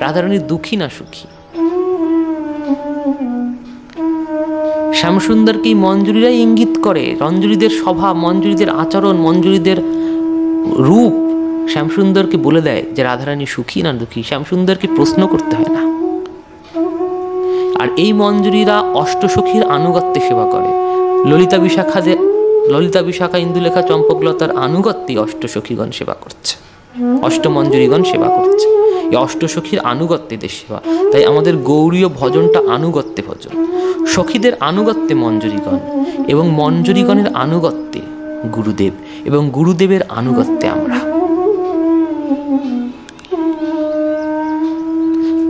রাধারানীর দুঃখী না সুখী। শ্যামসুন্দরকে মঞ্জুরিরাই ইঙ্গিত করে, মঞ্জুরিদের স্বভাব, মঞ্জুরিদের আচরণ, মঞ্জুরিদের রূপ শ্যামসুন্দরকে বলে দেয় যে রাধারানী সুখী না দুঃখী। শ্যামসুন্দরকে প্রশ্ন করতে হয় না। আর এই মঞ্জুরিরা অষ্টসখীর আনুগত্যে সেবা করে। ললিতা বিশাখা ইন্দুলেখা চম্পকলতার আনুগত্যে অষ্টসখীগণ সেবা করছে, অষ্টমঞ্জুরিগণ সেবা করছে। এই অষ্টসখীর আনুগত্যেদের সেবা। তাই আমাদের গৌড়ীয় ভজনটা আনুগত্যে ভজন। সখীদের আনুগত্যে মঞ্জুরিগণ, এবং মঞ্জুরিগণের আনুগত্যে গুরুদেব, এবং গুরুদেবের আনুগত্যে আমরা।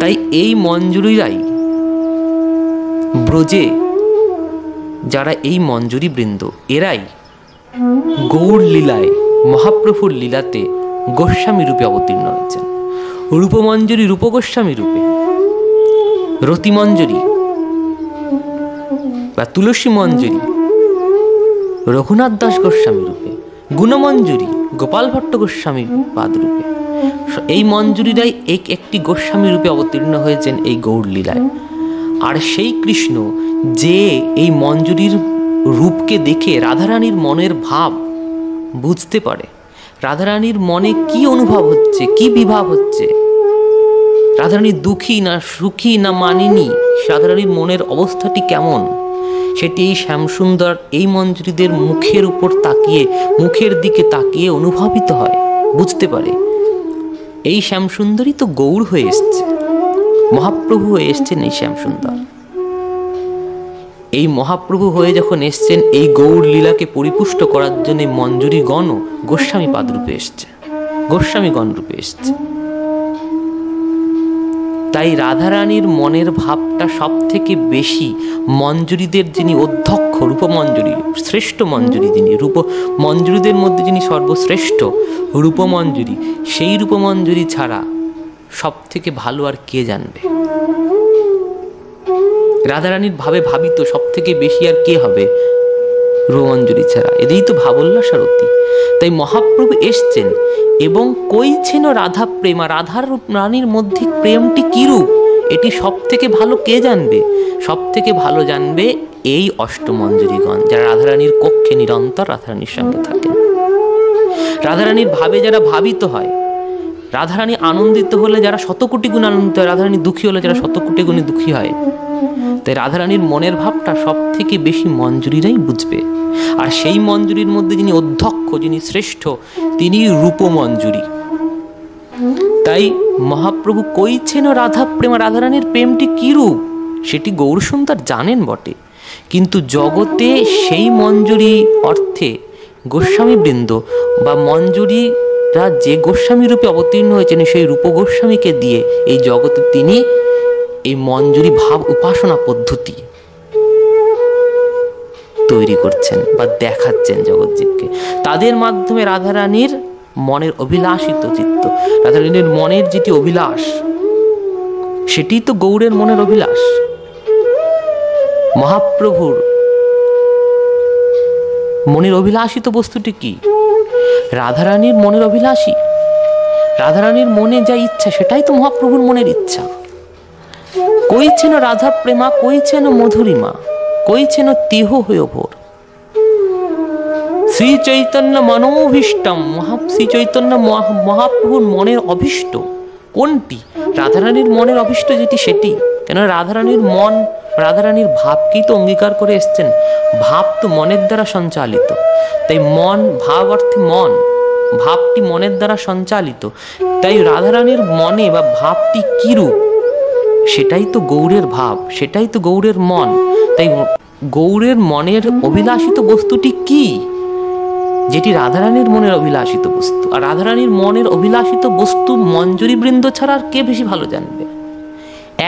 তাই এই মঞ্জুরিরাই ব্রজে যারা এই মঞ্জুরি বৃন্দ, এরাই গৌড় লীলায়, মহাপ্রভুর লীলাতে গোস্বামী রূপে অবতীর্ণ হয়েছেন। রূপমঞ্জুরি রূপগোস্বামী রূপে, রতিমঞ্জুরি বা তুলসী মঞ্জুরি রঘুনাথ দাস গোস্বামী রূপে, গুণমঞ্জুরি গোপাল ভট্ট গোস্বামী পাদ রূপে। এই মঞ্জুরিরাই একটি গোস্বামী রূপে অবতীর্ণ হয়েছেন এই গৌড় লীলায়। আর সেই কৃষ্ণ যে এই মঞ্জুরির রূপকে দেখে রাধারানীর মনের ভাব বুঝতে পারে, রাধারানীর মনে কি অনুভব হচ্ছে, কি বিভাব হচ্ছে, রাধারানী দুঃখী না সুখী না মানিনী, রাধারানীর মনের অবস্থাটি কেমন, সেটি এই শ্যামসুন্দর এই মঞ্জুরিদের মুখের উপর তাকিয়ে, মুখের দিকে তাকিয়ে অনুভবিত হয়, বুঝতে পারে। এই শ্যামসুন্দরই তো গৌড় হয়ে এসছে, মহাপ্রভু হয়ে এসছেন এই শ্যামসুন্দর। এই মহাপ্রভু হয়ে যখন এসছেন, এই গৌর লীলাকে পরিপুষ্ট করার জন্য মঞ্জুরিগণও গোস্বামী পাদ রূপে এসছে, গোস্বামীগণ রূপে এসছে। তাই রাধারানীর মনের ভাবটা সব থেকে বেশি মঞ্জুরিদের যিনি অধ্যক্ষ, রূপমঞ্জুরি, শ্রেষ্ঠ মঞ্জুরি যিনি, মঞ্জুরিদের মধ্যে যিনি সর্বশ্রেষ্ঠ রূপমঞ্জুরি, সেই রূপমঞ্জুরি ছাড়া সব থেকে ভালো আর কে জানবে? রাধারানীর ভাবে ভাবিত সব থেকে বেশি আর কে হবে রূপমঞ্জুরি ছাড়া? এদেরই তো ভাবল্লাসারতি। তাই মহাপ্রভু এসছেন এবং কইছেন রাধা প্রেমা, রাধার রানীর মধ্যে প্রেমটি কিরূপ এটি সব থেকে ভালো কে জানবে? সব থেকে ভালো জানবে এই অষ্টমঞ্জুরিগণ, যারা রাধারানীর কক্ষে নিরন্তর রাধারানীর সঙ্গে থাকেন। রাধারানীর ভাবে যারা ভাবিত হয়, রাধারানী আনন্দিত হলে যারা শতকোটি গুণ আনন্দিত হয়, রাধারানী দুঃখী হলে যারা শতকোটি গুণে দুঃখী হয়। তাই রাধারানীর মনের ভাবটা সব থেকে বেশি মঞ্জুরিরাই বুঝবে। আর সেই মঞ্জুরির মধ্যে যিনি অধ্যক্ষ, যিনি শ্রেষ্ঠ, তিনি রূপমঞ্জুরি। তাই মহাপ্রভু কইছেন রাধা প্রেমা, রাধারানীর প্রেমটি কি রূপ সেটি গৌরসুন্দর জানেন বটে, কিন্তু জগতে সেই মঞ্জুরি অর্থে গোস্বামীবৃন্দ বা মঞ্জুরিরা যে গোস্বামী রূপে অবতীর্ণ হয়েছেন, সেই রূপ গোস্বামীকে দিয়ে এই জগতে তিনি এই মঞ্জুরি ভাব উপাসনা পদ্ধতি তৈরি করছেন বা দেখাচ্ছেন জগৎজীবকে। তাদের মাধ্যমে রাধারানীর মনের অভিলাষিত চিত্ত, রাধারানীর মনের যেটি অভিলাষ, সেটি তো গৌরের মনের অভিলাষ। মহাপ্রভুর মনের অভিলাষিত বস্তুটি কি? রাধারানীর মনের অভিলাষী, রাধারানীর মনে যা ইচ্ছা সেটাই তো মহাপ্রভুর মনের ইচ্ছা। কইছেন রাধা প্রেমা, কইছেন মধুরিমা, কইছেন তিহ হয়ে ভোর। শ্রী চৈতন্য মনোভীষ্টম, শ্রী চৈতন্য মহাপ্রভুর মনের অভীষ্ট কোনটি? রাধারানীর মনের অভীষ্ট যেটি সেটি। কেন রাধারানীর মন, রাধারানীর ভাবকেই তো অঙ্গীকার করে এসছেন। ভাব তো মনের দ্বারা সঞ্চালিত, তাই মন, ভাব অর্থে মন, ভাবটি মনের দ্বারা সঞ্চালিত। তাই রাধারানীর মনে বা ভাবটি কিরূপ সেটাই তো গৌরের ভাব, সেটাই তো গৌরের মন। তাই গৌরের মনের অভিলাষিত বস্তুটি কি? যেটি রাধারানীর মনের অভিলাষিত বস্তু। আর রাধারানীর মনের অভিলাষিত বস্তু মঞ্জুরি বৃন্দ ছাড়া আর কে বেশি ভালো জানবে?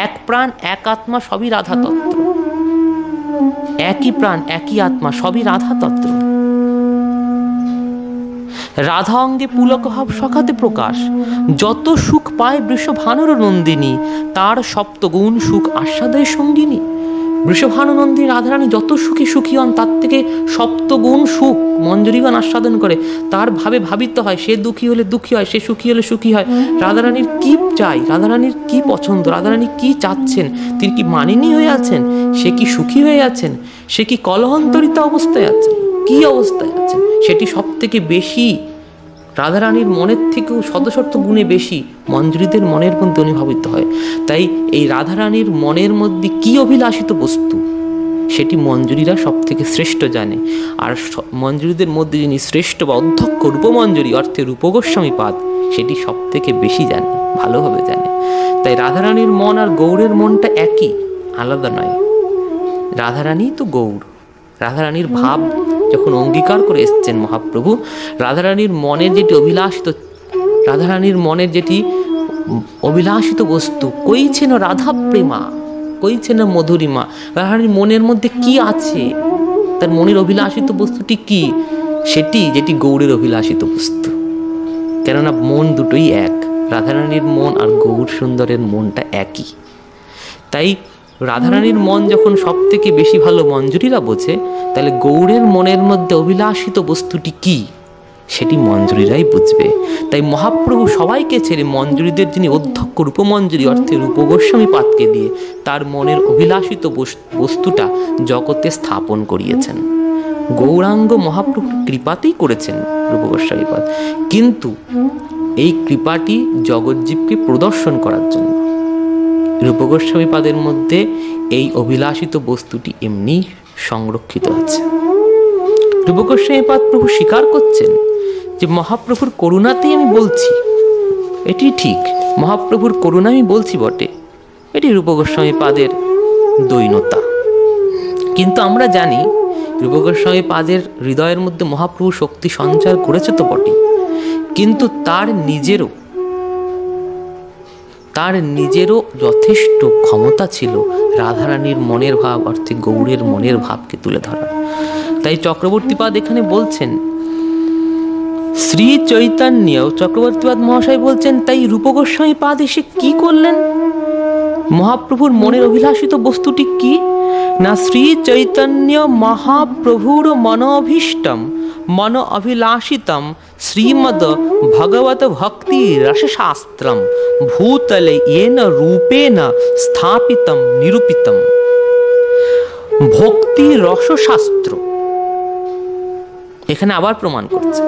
এক প্রাণ এক আত্মা সবই রাধা তত্ত্ব, একই প্রাণ একই আত্মা সবই রাধা তত্ত্ব। রাধা অঙ্গে পুলক ভাব সখাতে প্রকাশ, যত সুখ পায় বৃষভানুর নন্দিনী, তার সপ্তগুণ সুখ আস্বাদয় সঙ্গিনী। বৃষভানুনন্দিনী রাধারানী যত সুখী সুখী হন, তার থেকে সপ্তগুণ সুখ মঞ্জুরিগণ আস্বাদন করে। তার ভাবে ভাবিত হয়, সে দুঃখী হলে দুঃখী হয়, সে সুখী হলে সুখী হয়। রাধারানীর কি চাই, রাধারানীর কি পছন্দ, রাধারানী কি চাচ্ছেন, তিনি কি মানিনী হয়ে আছেন, সে কি সুখী হয়ে আছেন, সে কি কলহান্তরিত অবস্থায় আছেন, কি অবস্থায় আছেন, সেটি সব থেকে বেশি রাধারানীর মনের থেকেও শতশত গুণে বেশি মঞ্জুরিদের মনের মধ্যে অনুভবিত হয়। তাই এই রাধারানীর মনের মধ্যে কি অভিলাষিত বস্তু সেটি মঞ্জুরিরা সব থেকে শ্রেষ্ঠ জানে। আর মঞ্জুরিদের মধ্যে যিনি শ্রেষ্ঠ বা অধ্যক্ষ রূপমঞ্জুরি অর্থে রূপগোস্বামী পাদ, সেটি সব থেকে বেশি জানে, ভালোভাবে জানে। তাই রাধারানীর মন আর গৌরের মনটা একই, আলাদা নয়। রাধারানী তো গৌর, রাধারানীর ভাব যখন অঙ্গীকার করে এসছেন মহাপ্রভু, রাধারানীর মনের যেটি অভিলাষিত, রাধারানীর মনের যেটি অভিলাষিত বস্তু, কইছেন রাধা প্রেমা, কইছেন মধুরিমা। রাধারানীর মনের মধ্যে কি আছে, তার মনের অভিলাষিত বস্তুটি কি? সেটি যেটি গৌরের অভিলাষিত বস্তু। কেননা মন দুটোই এক, রাধারানীর মন আর গৌর সুন্দরের মনটা একই। তাই রাধারানীর মন যখন সব থেকে বেশি ভালো মঞ্জুরিরা বোঝে, তাহলে গৌরের মনের মধ্যে অভিলাষিত বস্তুটি কি সেটি মঞ্জুরিরাই বুঝবে। তাই মহাপ্রভু সবাইকে ছেড়ে মঞ্জুরিদের যিনি অধ্যক্ষ রূপমঞ্জুরি অর্থে রূপগোস্বামী পাদকে দিয়ে তার মনের অভিলাষিত বস্তুটা জগতে স্থাপন করিয়েছেন। গৌরাঙ্গ মহাপ্রভুর কৃপাতেই করেছেন রূপগোস্বামী পাদ, কিন্তু এই কৃপাটি জগৎজীবকে প্রদর্শন করার জন্য। রূপগোস্বামী পাদের মধ্যে এই অভিলাষিত বস্তুটি এমনি সংরক্ষিত আছে। রূপগোস্বামী পাদ প্রভু স্বীকার করছেন যে মহাপ্রভুর করুণাতেই আমি বলছি, এটি ঠিক, মহাপ্রভুর করুণা আমি বলছি বটে, এটি রূপগোস্বামী পাদের দৈনতা। কিন্তু আমরা জানি রূপগোস্বামী পাদের হৃদয়ের মধ্যে মহাপ্রভু শক্তি সঞ্চার করেছে তো বটে, কিন্তু তার নিজেরও যথেষ্ট ক্ষমতা ছিল রাধারানীর মনের ভাব অর্থাৎ গৌড়ের মনের ভাবকে তুলে ধরা। তাই চক্রবর্তীপাদ এখানে বলছেন, শ্রী চৈতন্য চক্রবর্তীপাদ মহাশয় বলছেন, তাই রূপগোস্বামী পাদ এসে কি করলেন? মহাপ্রভুর মনের অভিলাষিত বস্তুটি কি না, শ্রী চৈতন্য মহাপ্রভুর মনোভীষ্টম মন অভিলাষিতম শ্রীমদ ভগবত ভক্তি রসশাস্ত্রম ভূতলে येन রূপেণ স্থাপিতম নিরূপিতম। ভক্তি রসশাস্ত্র এখানে আবার প্রমাণ করছে,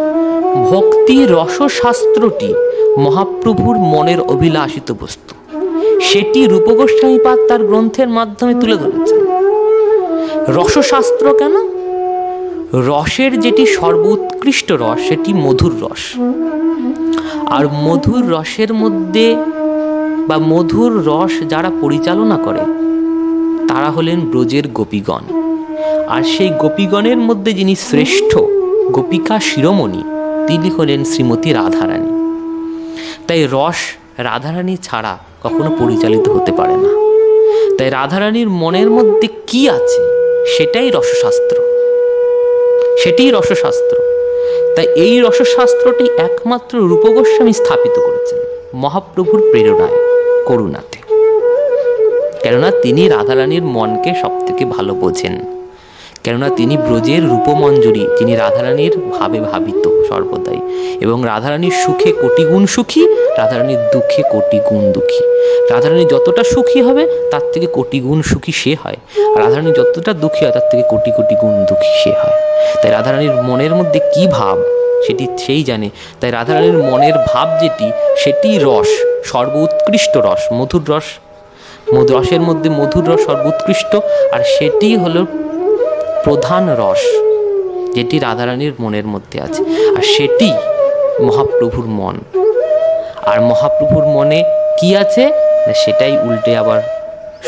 ভক্তি রসশাস্ত্রটি মহাপ্রভুর মনের অভিলাষিত বস্তু, সেটি রূপগোস্বামী পাদ তার গ্রন্থের মাধ্যমে তুলে ধরেছেন। রসশাস্ত্র কেন? রসের যেটি সর্বোৎকৃষ্ট রস সেটি মধুর রস, আর মধুর রসের মধ্যে বা মধুর রস যারা পরিচালনা করে তারা হলেন ব্রজের গোপীগণ, আর সেই গোপীগণের মধ্যে যিনি শ্রেষ্ঠ গোপিকা শিরোমণি তিনি হলেন শ্রীমতী রাধারানী। তাই রস রাধারানী ছাড়া কখনো পরিচালিত হতে পারে না। তাই রাধারানীর মনের মধ্যে কি আছে সেটাই রসশাস্ত্র, তাই এই রসশাস্ত্রটি একমাত্র রূপগোস্বামী স্থাপিত করেছেন মহাপ্রভুর প্রেরণায়, করুণাতে। কেননা তিনি রাধারানীর মনকে সব থেকে ভালো বোঝেন, কেননা তিনি ব্রজের রূপমঞ্জুরি, যিনি রাধারানীর ভাবে ভাবিত সর্বদাই, এবং রাধারানীর সুখে কোটি গুণ সুখী, রাধারানীর দুঃখে কোটি গুণ দুঃখী। রাধারানী যতটা সুখী হবে তার থেকে কোটি গুণ সুখী সে হয়, আর রাধারানী যতটা দুঃখী হয় তার থেকে কোটি কোটি গুণ দুঃখী সে হয়। তাই রাধারানীর মনের মধ্যে কি ভাব সেটি সেই জানে। তাই রাধারানীর মনের ভাব যেটি, সেটি রস, সর্বোৎকৃষ্ট রস, মধুর রস। রসের মধ্যে মধুর রস সর্বোৎকৃষ্ট, আর সেটি হলো প্রধান রস যেটি রাধারানীর মনের মধ্যে আছে, আর সেটি মহাপ্রভুর মন। আর মহাপ্রভুর মনে কি আছে সেটাই উল্টে আবার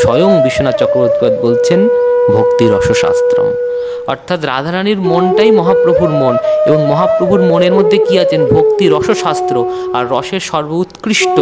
স্বয়ং বিশ্বনাথ চক্রবর্তী বলছেন ভক্তি রসশাস্ত্রম, অর্থাৎ রাধারানীর মনটাই মহাপ্রভুর মন, এবং মহাপ্রভুর মনের মধ্যে কি আছেন ভক্তি রসশাস্ত্র, আর রসের সর্বোৎকৃষ্ট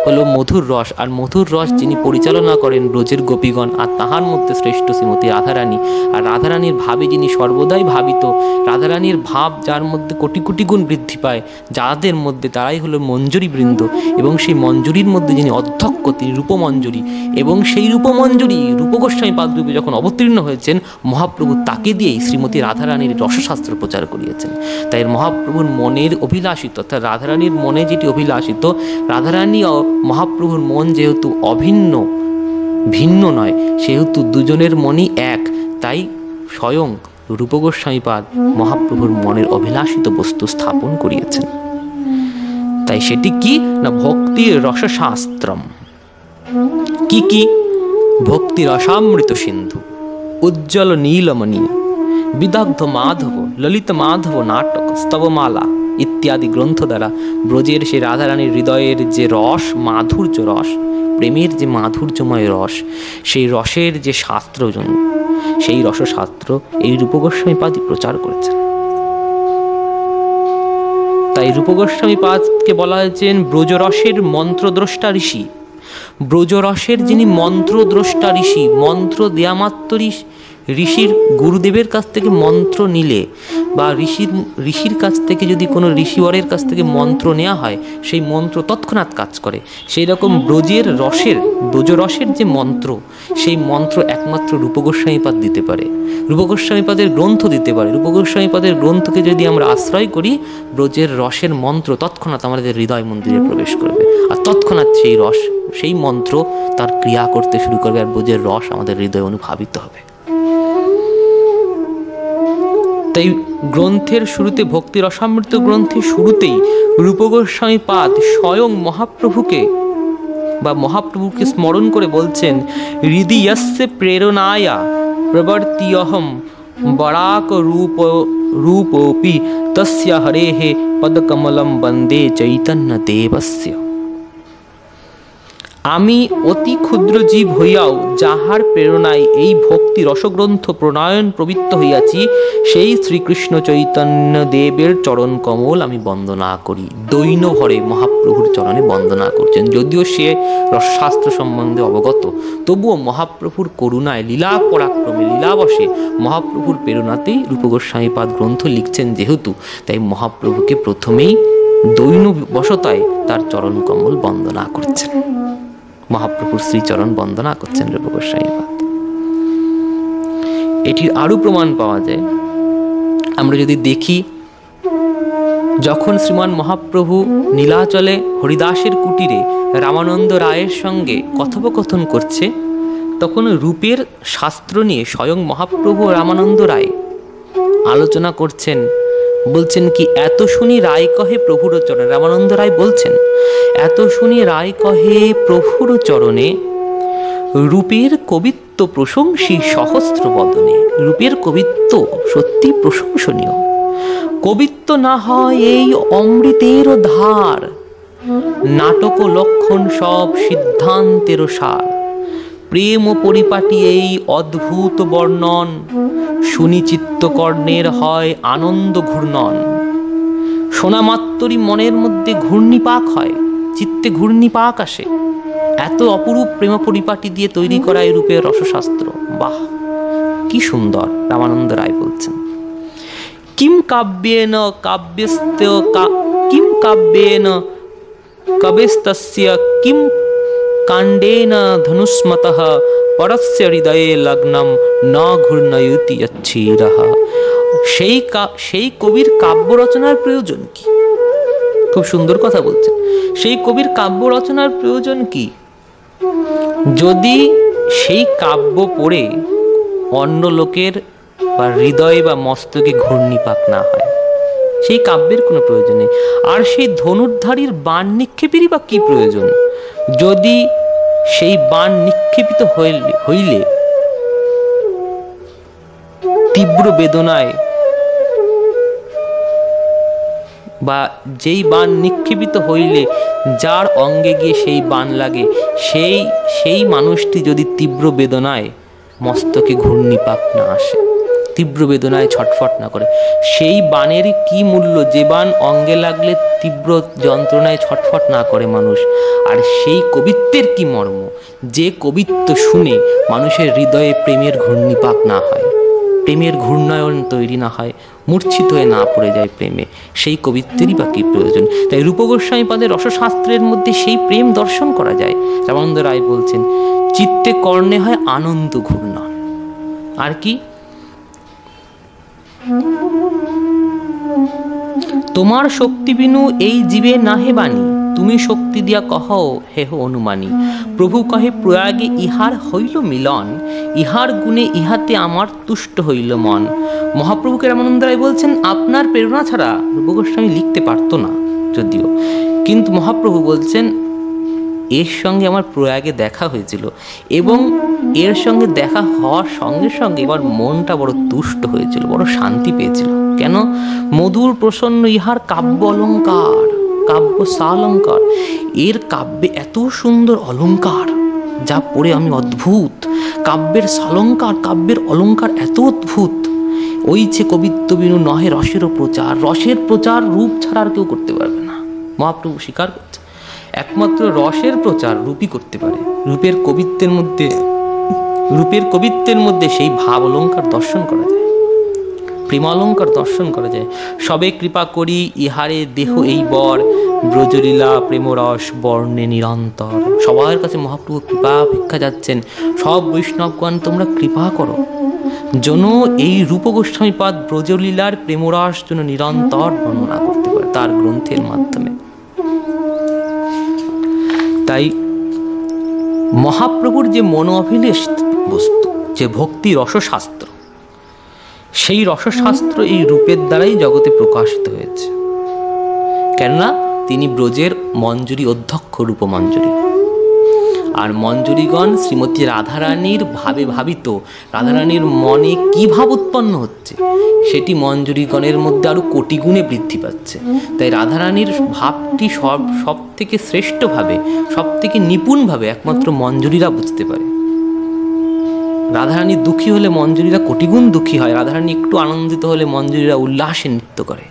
হলো মধুর রস, আর মধুর রস যিনি পরিচালনা করেন ব্রজের গোপীগণ, আর তাহার মধ্যে শ্রেষ্ঠ শ্রীমতী রাধারানী। আর রাধারানীর ভাবে যিনি সর্বদাই ভাবিত, রাধারানীর ভাব যার মধ্যে কোটি কোটি গুণ বৃদ্ধি পায়, যাদের মধ্যে তারাই হলো মঞ্জুরি বৃন্দ, এবং সেই মঞ্জুরির মধ্যে যিনি অধ্যক্ষ তিনি রূপমঞ্জুরি, এবং সেই রূপমঞ্জুরি রূপগোস্বামী পাদরূপে যখন অবতীর্ণ হয়েছেন মহাপ্রভু তাকে দিয়েই শ্রীমতী রাধারানীর রসশাস্ত্র প্রচার করিয়েছেন। তাই মহাপ্রভুর মনের অভিলাষিত, অর্থাৎ রাধারানীর মনে যেটি অভিলাষিত, রাধারানী মহাপ্রভুর মন যেহেতু অভিন্ন ভিন্ন নয়, সেহেতু দুজনের মনই এক, তাই স্বয়ং রূপগোস্বামী পাদ মহাপ্রভুর মনের অভিলাষিত বস্তু স্থাপন করিয়েছেন। তাই সেটি কি না ভক্তি রসশাস্ত্রম। কি কি? ভক্তি রসামৃত সিন্ধু, উজ্জ্বল নীলমণি, বিদগ্ধ মাধব, ললিত মাধব নাটক, স্তবমালা ইত্যাদি গ্রন্থ দ্বারা ব্রজের সেই রাধারানীর হৃদয়ের যে রস, মাধুর্য রস, প্রেমের যে মাধুর্যময় রস, সেই রসের যে শাস্ত্র, সেই রসশাস্ত্র এই রূপগোস্বামী পাদই প্রচার করেছেন। তাই রূপগোস্বামী পাদকে বলা হয়েছেন ব্রজরসের মন্ত্রদ্রষ্টা ঋষি। ব্রজরসের যিনি মন্ত্রদ্রষ্টা ঋষি, মন্ত্র দেয়া মাত্র ঋষির গুরুদেবের কাছ থেকে মন্ত্র নিলে, বা ঋষির কাছ থেকে যদি কোনো ঋষিবরের কাছ থেকে মন্ত্র নেওয়া হয়, সেই মন্ত্র তৎক্ষণাৎ কাজ করে। সেই রকম ব্রজরসের যে মন্ত্র, সেই মন্ত্র একমাত্র রূপগোস্বামী পাদ দিতে পারে, রূপগোস্বামী পাদের গ্রন্থ দিতে পারে। রূপগোস্বামী পাদের গ্রন্থকে যদি আমরা আশ্রয় করি, ব্রজের রসের মন্ত্র তৎক্ষণাৎ আমাদের হৃদয় মন্দিরে প্রবেশ করবে, আর তৎক্ষণাৎ সেই রস, সেই মন্ত্র তার ক্রিয়া করতে শুরু করবে, আর ব্রজের রস আমাদের হৃদয়ে অনুভাবিত হবে। তাই গ্রন্থের শুরুতে, ভক্তি রসামৃত গ্রন্থের শুরুতেই রূপগোস্বামী পাদ স্বয়ং মহাপ্রভুকে স্মরণ করে বলছেন, হৃদি যস্য প্রেরণায়া প্রবর্ত্যহম বরাক রূপোপি তস্য হরেহে পদকমলম বন্দে চৈতন্য দেবস্য। আমি অতি ক্ষুদ্র জীব হইয়াও যাহার প্রেরণায় এই ভক্তি রসগ্রন্থ প্রণয়ন প্রবৃত্ত হইয়াছি, সেই শ্রীকৃষ্ণ চৈতন্য দেবের চরণ কমল আমি বন্দনা করি। দৈন ভরে মহাপ্রভুর চরণে বন্দনা করছেন। যদিও সে রসশাস্ত্র সম্বন্ধে অবগত, তবুও মহাপ্রভুর করুণায় লীলা পরাক্রমে লীলাবশে মহাপ্রভুর প্রেরণাতেই রূপ গোস্বামীপাদ গ্রন্থ লিখছেন যেহেতু, তাই মহাপ্রভুকে প্রথমেই দৈন বশতায় তার চরণ কমল বন্দনা করছেন, মহাপ্রভুর শ্রীচরণ বন্দনা করছেন রূপ গোস্বামীপাদ। এটির আরো প্রমাণ পাওয়া যায়। আমরা যদি দেখি, যখন শ্রীমান মহাপ্রভু নীলাচলে হরিদাসের কুটিরে রামানন্দ রায়ের সঙ্গে কথোপকথন করছে, তখন রূপের শাস্ত্র নিয়ে স্বয়ং মহাপ্রভু রামানন্দ রায় আলোচনা করছেন। বলছেন কি, এত শুনি রায় কহে প্রভুর চরণে, রামানন্দ রায় বলছেন এত শুনি রায় কহে প্রভুর চরণে, রূপের কবিত্ব প্রশংসী সহস্র বদনে। রূপের কবিত্ব সত্যি প্রশংসনীয়। কবিত্ব না হয় এই অমৃতের ধার, নাটক লক্ষণ সব সিদ্ধান্তের সার। প্রেম ও পরিপাটি এই অদ্ভুত বর্ণন, শুনি চিত্তকর্ণের হয় আনন্দ ঘূর্ণন। শোনা মাত্রই মনের মধ্যে ঘূর্ণিপাক হয়, চিত্তে ঘূর্ণিপাক আসে। এত অপরূপ প্রেম পরিপাটি দিয়ে তৈরি করা এই রূপের রসশাস্ত্র, বাহ কি সুন্দর! রামানন্দ রায় বলছেন, কিম কাব্যেন কাব্যস্ত কিম কাব্যেন কবেস্তস্য কিম কাণ্ডেন ধনুষ্মতঃ পরস্য হৃদয়ে লগ্নম ন ঘূর্ণয়তি যচ্ছিরঃ। সেই কবির কাব্য রচনার প্রয়োজন কি? খুব সুন্দর কথা বলছেন। সেই কবির কাব্য রচনার প্রয়োজন কি? যদি সেই কাব্য পড়ে অন্য লোকের বা হৃদয় বা মস্তকে ঘূর্ণিপাক না হয়, সেই কাব্যের কোনো প্রয়োজন নেই। আর সেই ধনুর্ধারীর বাণ নিক্ষেপেরই বা কি প্রয়োজন? যদি সেই বাণ নিক্ষেপিত হইলে তীব্র বেদনায়, বা যেই বাণ নিক্ষেপিত হইলে যার অঙ্গে গিয়ে সেই বাণ লাগে, সেই মানুষটি যদি তীব্র বেদনায় মস্তকে ঘূর্ণিপাক না আসে, তীব্র বেদনায় ছটফট না করে, সেই বাণের কি মূল্য? যে বাণ অঙ্গে লাগলে তীব্র যন্ত্রণায় ছটফট না করে মানুষ। আর সেই কবিত্বের কি মর্ম? যে কবিত্ব শুনে মানুষের হৃদয়ে প্রেমের ঘূর্ণিপাক না হয়, প্রেমের ঘূর্ণায়ন তৈরি না হয়, মূর্ছিত হয়ে না পড়ে যায় প্রেমে, সেই কবিত্বেরই বা কি প্রয়োজন? তাই রূপ গোস্বামীপাদের রসশাস্ত্রের মধ্যে সেই প্রেম দর্শন করা যায়। রামানন্দ রায় বলছেন, চিত্তে কর্ণে হয় আনন্দ ঘূর্ণন। আর কি? তোমার শক্তি বিনু এই জীবে নাহে বাণী, তুমি শক্তি দিয়া কহো হেহ অনুমানী। প্রভু কহে প্রয়াগে ইহার হইল মিলন, ইহার গুণে ইহাতে আমার তুষ্ট হইল মন। মহাপ্রভুকে রামানন্দ রায় বলছেন, আপনার প্রেরণা ছাড়া রূপ গোস্বামী লিখতে পারতো না যদিও, কিন্তু মহাপ্রভু বলছেন এর সঙ্গে আমার প্রয়াগে দেখা হয়েছিল, এবং এর সঙ্গে দেখা হওয়ার সঙ্গে সঙ্গে এবার মনটা বড় তুষ্ট হয়েছিল, বড় শান্তি পেয়েছিল। কেন? মধুর প্রসন্ন ইহার কাব্য অলঙ্কার, কাব্য সালঙ্কার। এর কাব্যে এত সুন্দর অলঙ্কার, যা পড়ে আমি অদ্ভুত। কাব্যের সালঙ্কার, কাব্যের অলঙ্কার এত অদ্ভুত। ওই যে কবিত্ব বিনু নহে রসেরও প্রচার, রসের প্রচার রূপ ছাড়া আর কেউ করতে পারবে না। মহাপ্রভু স্বীকার করছে, একমাত্র রসের প্রচার রূপই করতে পারে। রূপের কবিত্বের মধ্যে সেই ভাব অলঙ্কার দর্শন করা যায়, প্রেমালঙ্কার দর্শন করা যায়। সবে কৃপা করি ইহারে দেহ এই বর, ব্রজলীলা প্রেমরস বর্ণে নিরন্তর। সবার কাছে মহাপ্রভু কৃপা ভিক্ষা যাচ্ছেন, সব বৈষ্ণবগণ তোমরা কৃপা করো যেন এই রূপ গোস্বামীপাদ ব্রজলীলার প্রেমরস যেন নিরন্তর বর্ণনা করতে পারে তার গ্রন্থের মাধ্যমে। তাই মহাপ্রভুর যে মন অভিলেষ বস্তু, যে ভক্তি রসশাস্ত্র, সেই রসশাস্ত্র এই রূপের দ্বারাই জগতে প্রকাশিত হয়েছে। কেননা তিনি ব্রজের মঞ্জুরি অধ্যক্ষ রূপমঞ্জুরি। আর মঞ্জুরিগণ শ্রীমতী রাধারানীর ভাবে ভাবিত, রাধারানীর মনে কী ভাব উৎপন্ন হচ্ছে সেটি মঞ্জুরিগণের মধ্যে আরও কোটি গুণে বৃদ্ধি পাচ্ছে। তাই রাধারানীর ভাবটি সব থেকে শ্রেষ্ঠভাবে, সব থেকে নিপুণভাবে একমাত্র মঞ্জুরিরা বুঝতে পারে। রাধারানী দুঃখী হলে মঞ্জুরিরা কোটিগুণ দুঃখী হয়, রাধারানী একটু আনন্দিত হলে মঞ্জুরিরা উল্লাসে নৃত্য করে,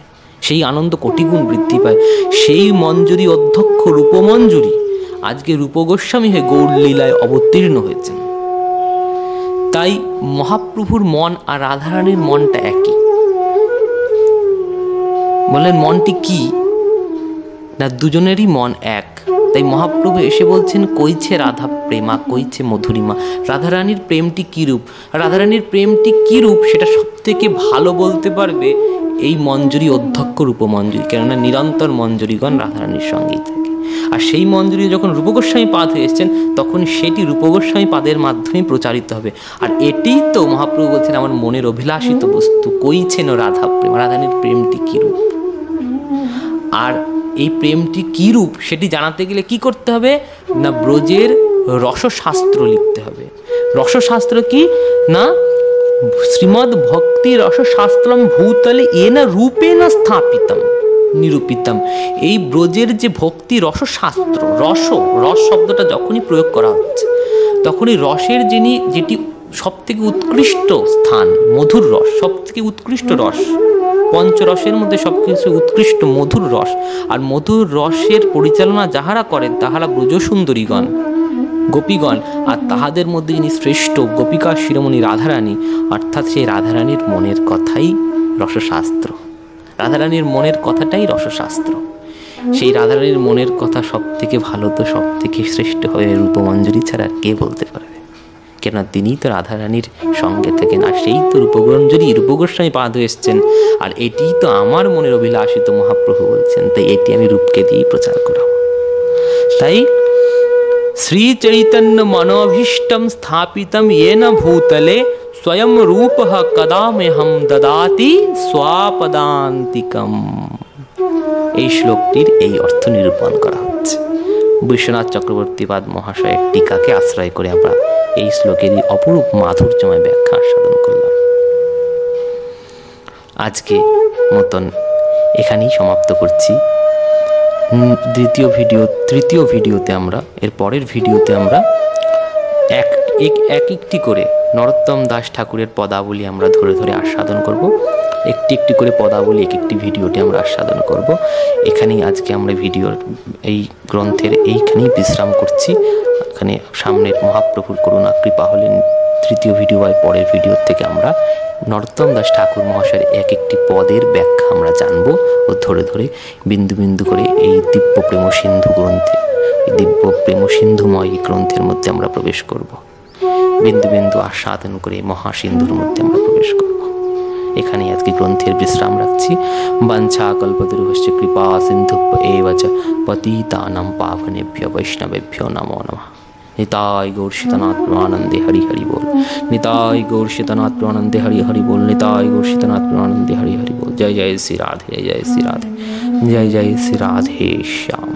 সেই আনন্দ কোটিগুণ বৃদ্ধি পায়। সেই মঞ্জুরি অধ্যক্ষ রূপমঞ্জুরি আজকে রূপগোস্বামী হয়ে গৌরলীলায় অবতীর্ণ হয়েছেন। তাই মহাপ্রভুর মন আর রাধারানীর মনটা একই। বলেন মনটি কি না, দুজনেরই মন এক। তাই মহাপ্রভু এসে বলছেন, কইছে রাধা প্রেমা, কইছে মধুরিমা। রাধারানীর প্রেমটি কীরূপ, রাধারানীর প্রেমটি কীরূপ সেটা সব থেকে ভালো বলতে পারবে এই মঞ্জুরি অধ্যক্ষ রূপমঞ্জুরি, কেননা নিরন্তর মঞ্জুরিগণ রাধারানীর সঙ্গেই থাকে। আর সেই মঞ্জুরি যখন রূপগোস্বামী পাদ হয়ে এসছেন, তখন সেটি রূপগোস্বামী পাদের মাধ্যমে প্রচারিত হবে। আর এটিই তো মহাপ্রভু বলছেন আমার মনের অভিলাষিত বস্তু, কইছেন রাধা প্রেম, রাধারানীর প্রেমটি কীরূপ। আর এই প্রেমটি কীরূপ সেটি জানাতে গেলে কি করতে হবে না, ব্রজের রসশাস্ত্র লিখতে হবে। রসশাস্ত্র কি না, শ্রীমদ্ ভক্তি রসশাস্ত্রম ভূতলে এনা রূপেণ স্থাপিতম নিরূপিতম। এই ব্রজের যে ভক্তি রসশাস্ত্র, রস শব্দটা যখনই প্রয়োগ করা হচ্ছে, তখনই রসের যেটি সব থেকে উৎকৃষ্ট স্থান, মধুর রস, সব থেকে উৎকৃষ্ট রস, পঞ্চরসের মধ্যে সবকিছু উৎকৃষ্ট মধুর রস। আর মধুর রসের পরিচালনা যাহারা করেন তাহারা ব্রজসুন্দরীগণ, গোপীগণ। আর তাহাদের মধ্যে যিনি শ্রেষ্ঠ গোপিকা শিরোমণি রাধারানী, অর্থাৎ সেই রাধারানীর মনের কথাই রসশাস্ত্র। রাধারানীর মনের কথাটাই রসশাস্ত্র। সেই রাধারানীর মনের কথা সব থেকে ভালো, তো সব থেকে শ্রেষ্ঠ হয়ে রূপমঞ্জুরি ছাড়া কে বলতে পারবে? কেননা তিনিই তো রাধারানীর সঙ্গে থাকেন, আর সেই তো রূপমঞ্জুরি রূপগোস্বামী পাদ এসছেন। আর এটিই তো আমার মনের অভিলাষিত মহাপ্রভু বলছেন, তাই এটি আমি রূপকে দিয়েই প্রচার করাবো। তাই শ্রী চৈতন্য মনোভীষ্টম স্থাপিতম येन ভূতলে স্বয়ং রূপঃ কদামেহম দদাতি স্বাপদান্তিকম। এই শ্লোকটির এই অর্থ নিরূপণ করা হচ্ছে। বিশ্বনাথ চক্রবর্তীপাদ মহাশয়ের টিকাকে আশ্রয় করে আমরা এই শ্লোকেরই অপরূপ মাধুর্যময় ব্যাখ্যা আস্বাদন করলাম। আজকে মতন এখানেই সমাপ্ত করছি। তৃতীয় ভিডিওতে আমরা, এর পরের ভিডিওতে আমরা একটি করে নরোত্তম দাস ঠাকুরের পদাবলী আমরা ধরে ধরে আস্বাদন করব। একটি একটি করে পদাবলী একটি ভিডিওতে আমরা আস্বাদন করব। এখানেই আজকে আমরা ভিডিওর এই গ্রন্থের এইখানেই বিশ্রাম করছি। এখানে সামনের মহাপ্রভুর করুণা কৃপা হলেন তৃতীয় ভিডিও হয়, পরের ভিডিও থেকে আমরা নরোত্তম দাস ঠাকুর মহাশয়ের এক একটি পদের ব্যাখ্যা আমরা জানব ও ধরে ধরে বিন্দু বিন্দু করে এই দিব্য প্রেম সিন্ধু গ্রন্থে, দিব্য প্রেম সিন্ধুময় গ্রন্থের মধ্যে আমরা প্রবেশ করব। বিন্দু বিন্দু আস্বাদন করে মহাসিন্ধুর মধ্যে আমরা প্রবেশ করব। এখানে আজকে গ্রন্থের বিশ্রাম রাখছি। বাঞ্ছা কল্পতরুশ্চ কৃপা সিন্ধুভ্য এব চ পতিতানাং পাবনেভ্যো বৈষ্ণবেভ্যো নমো নমঃ। निताय गौर शीतनाथ प्रेमानंदे हरि हरि बोल। निताय गौर शीतनाथ प्रेमानंदे हरि हरि बोल। निताय गौर शीतनाथ प्रेमानंदे हरि हरि बोल। जय जय श्री राधे, जय श्री राधे, जय जय श्री राधे श्याम।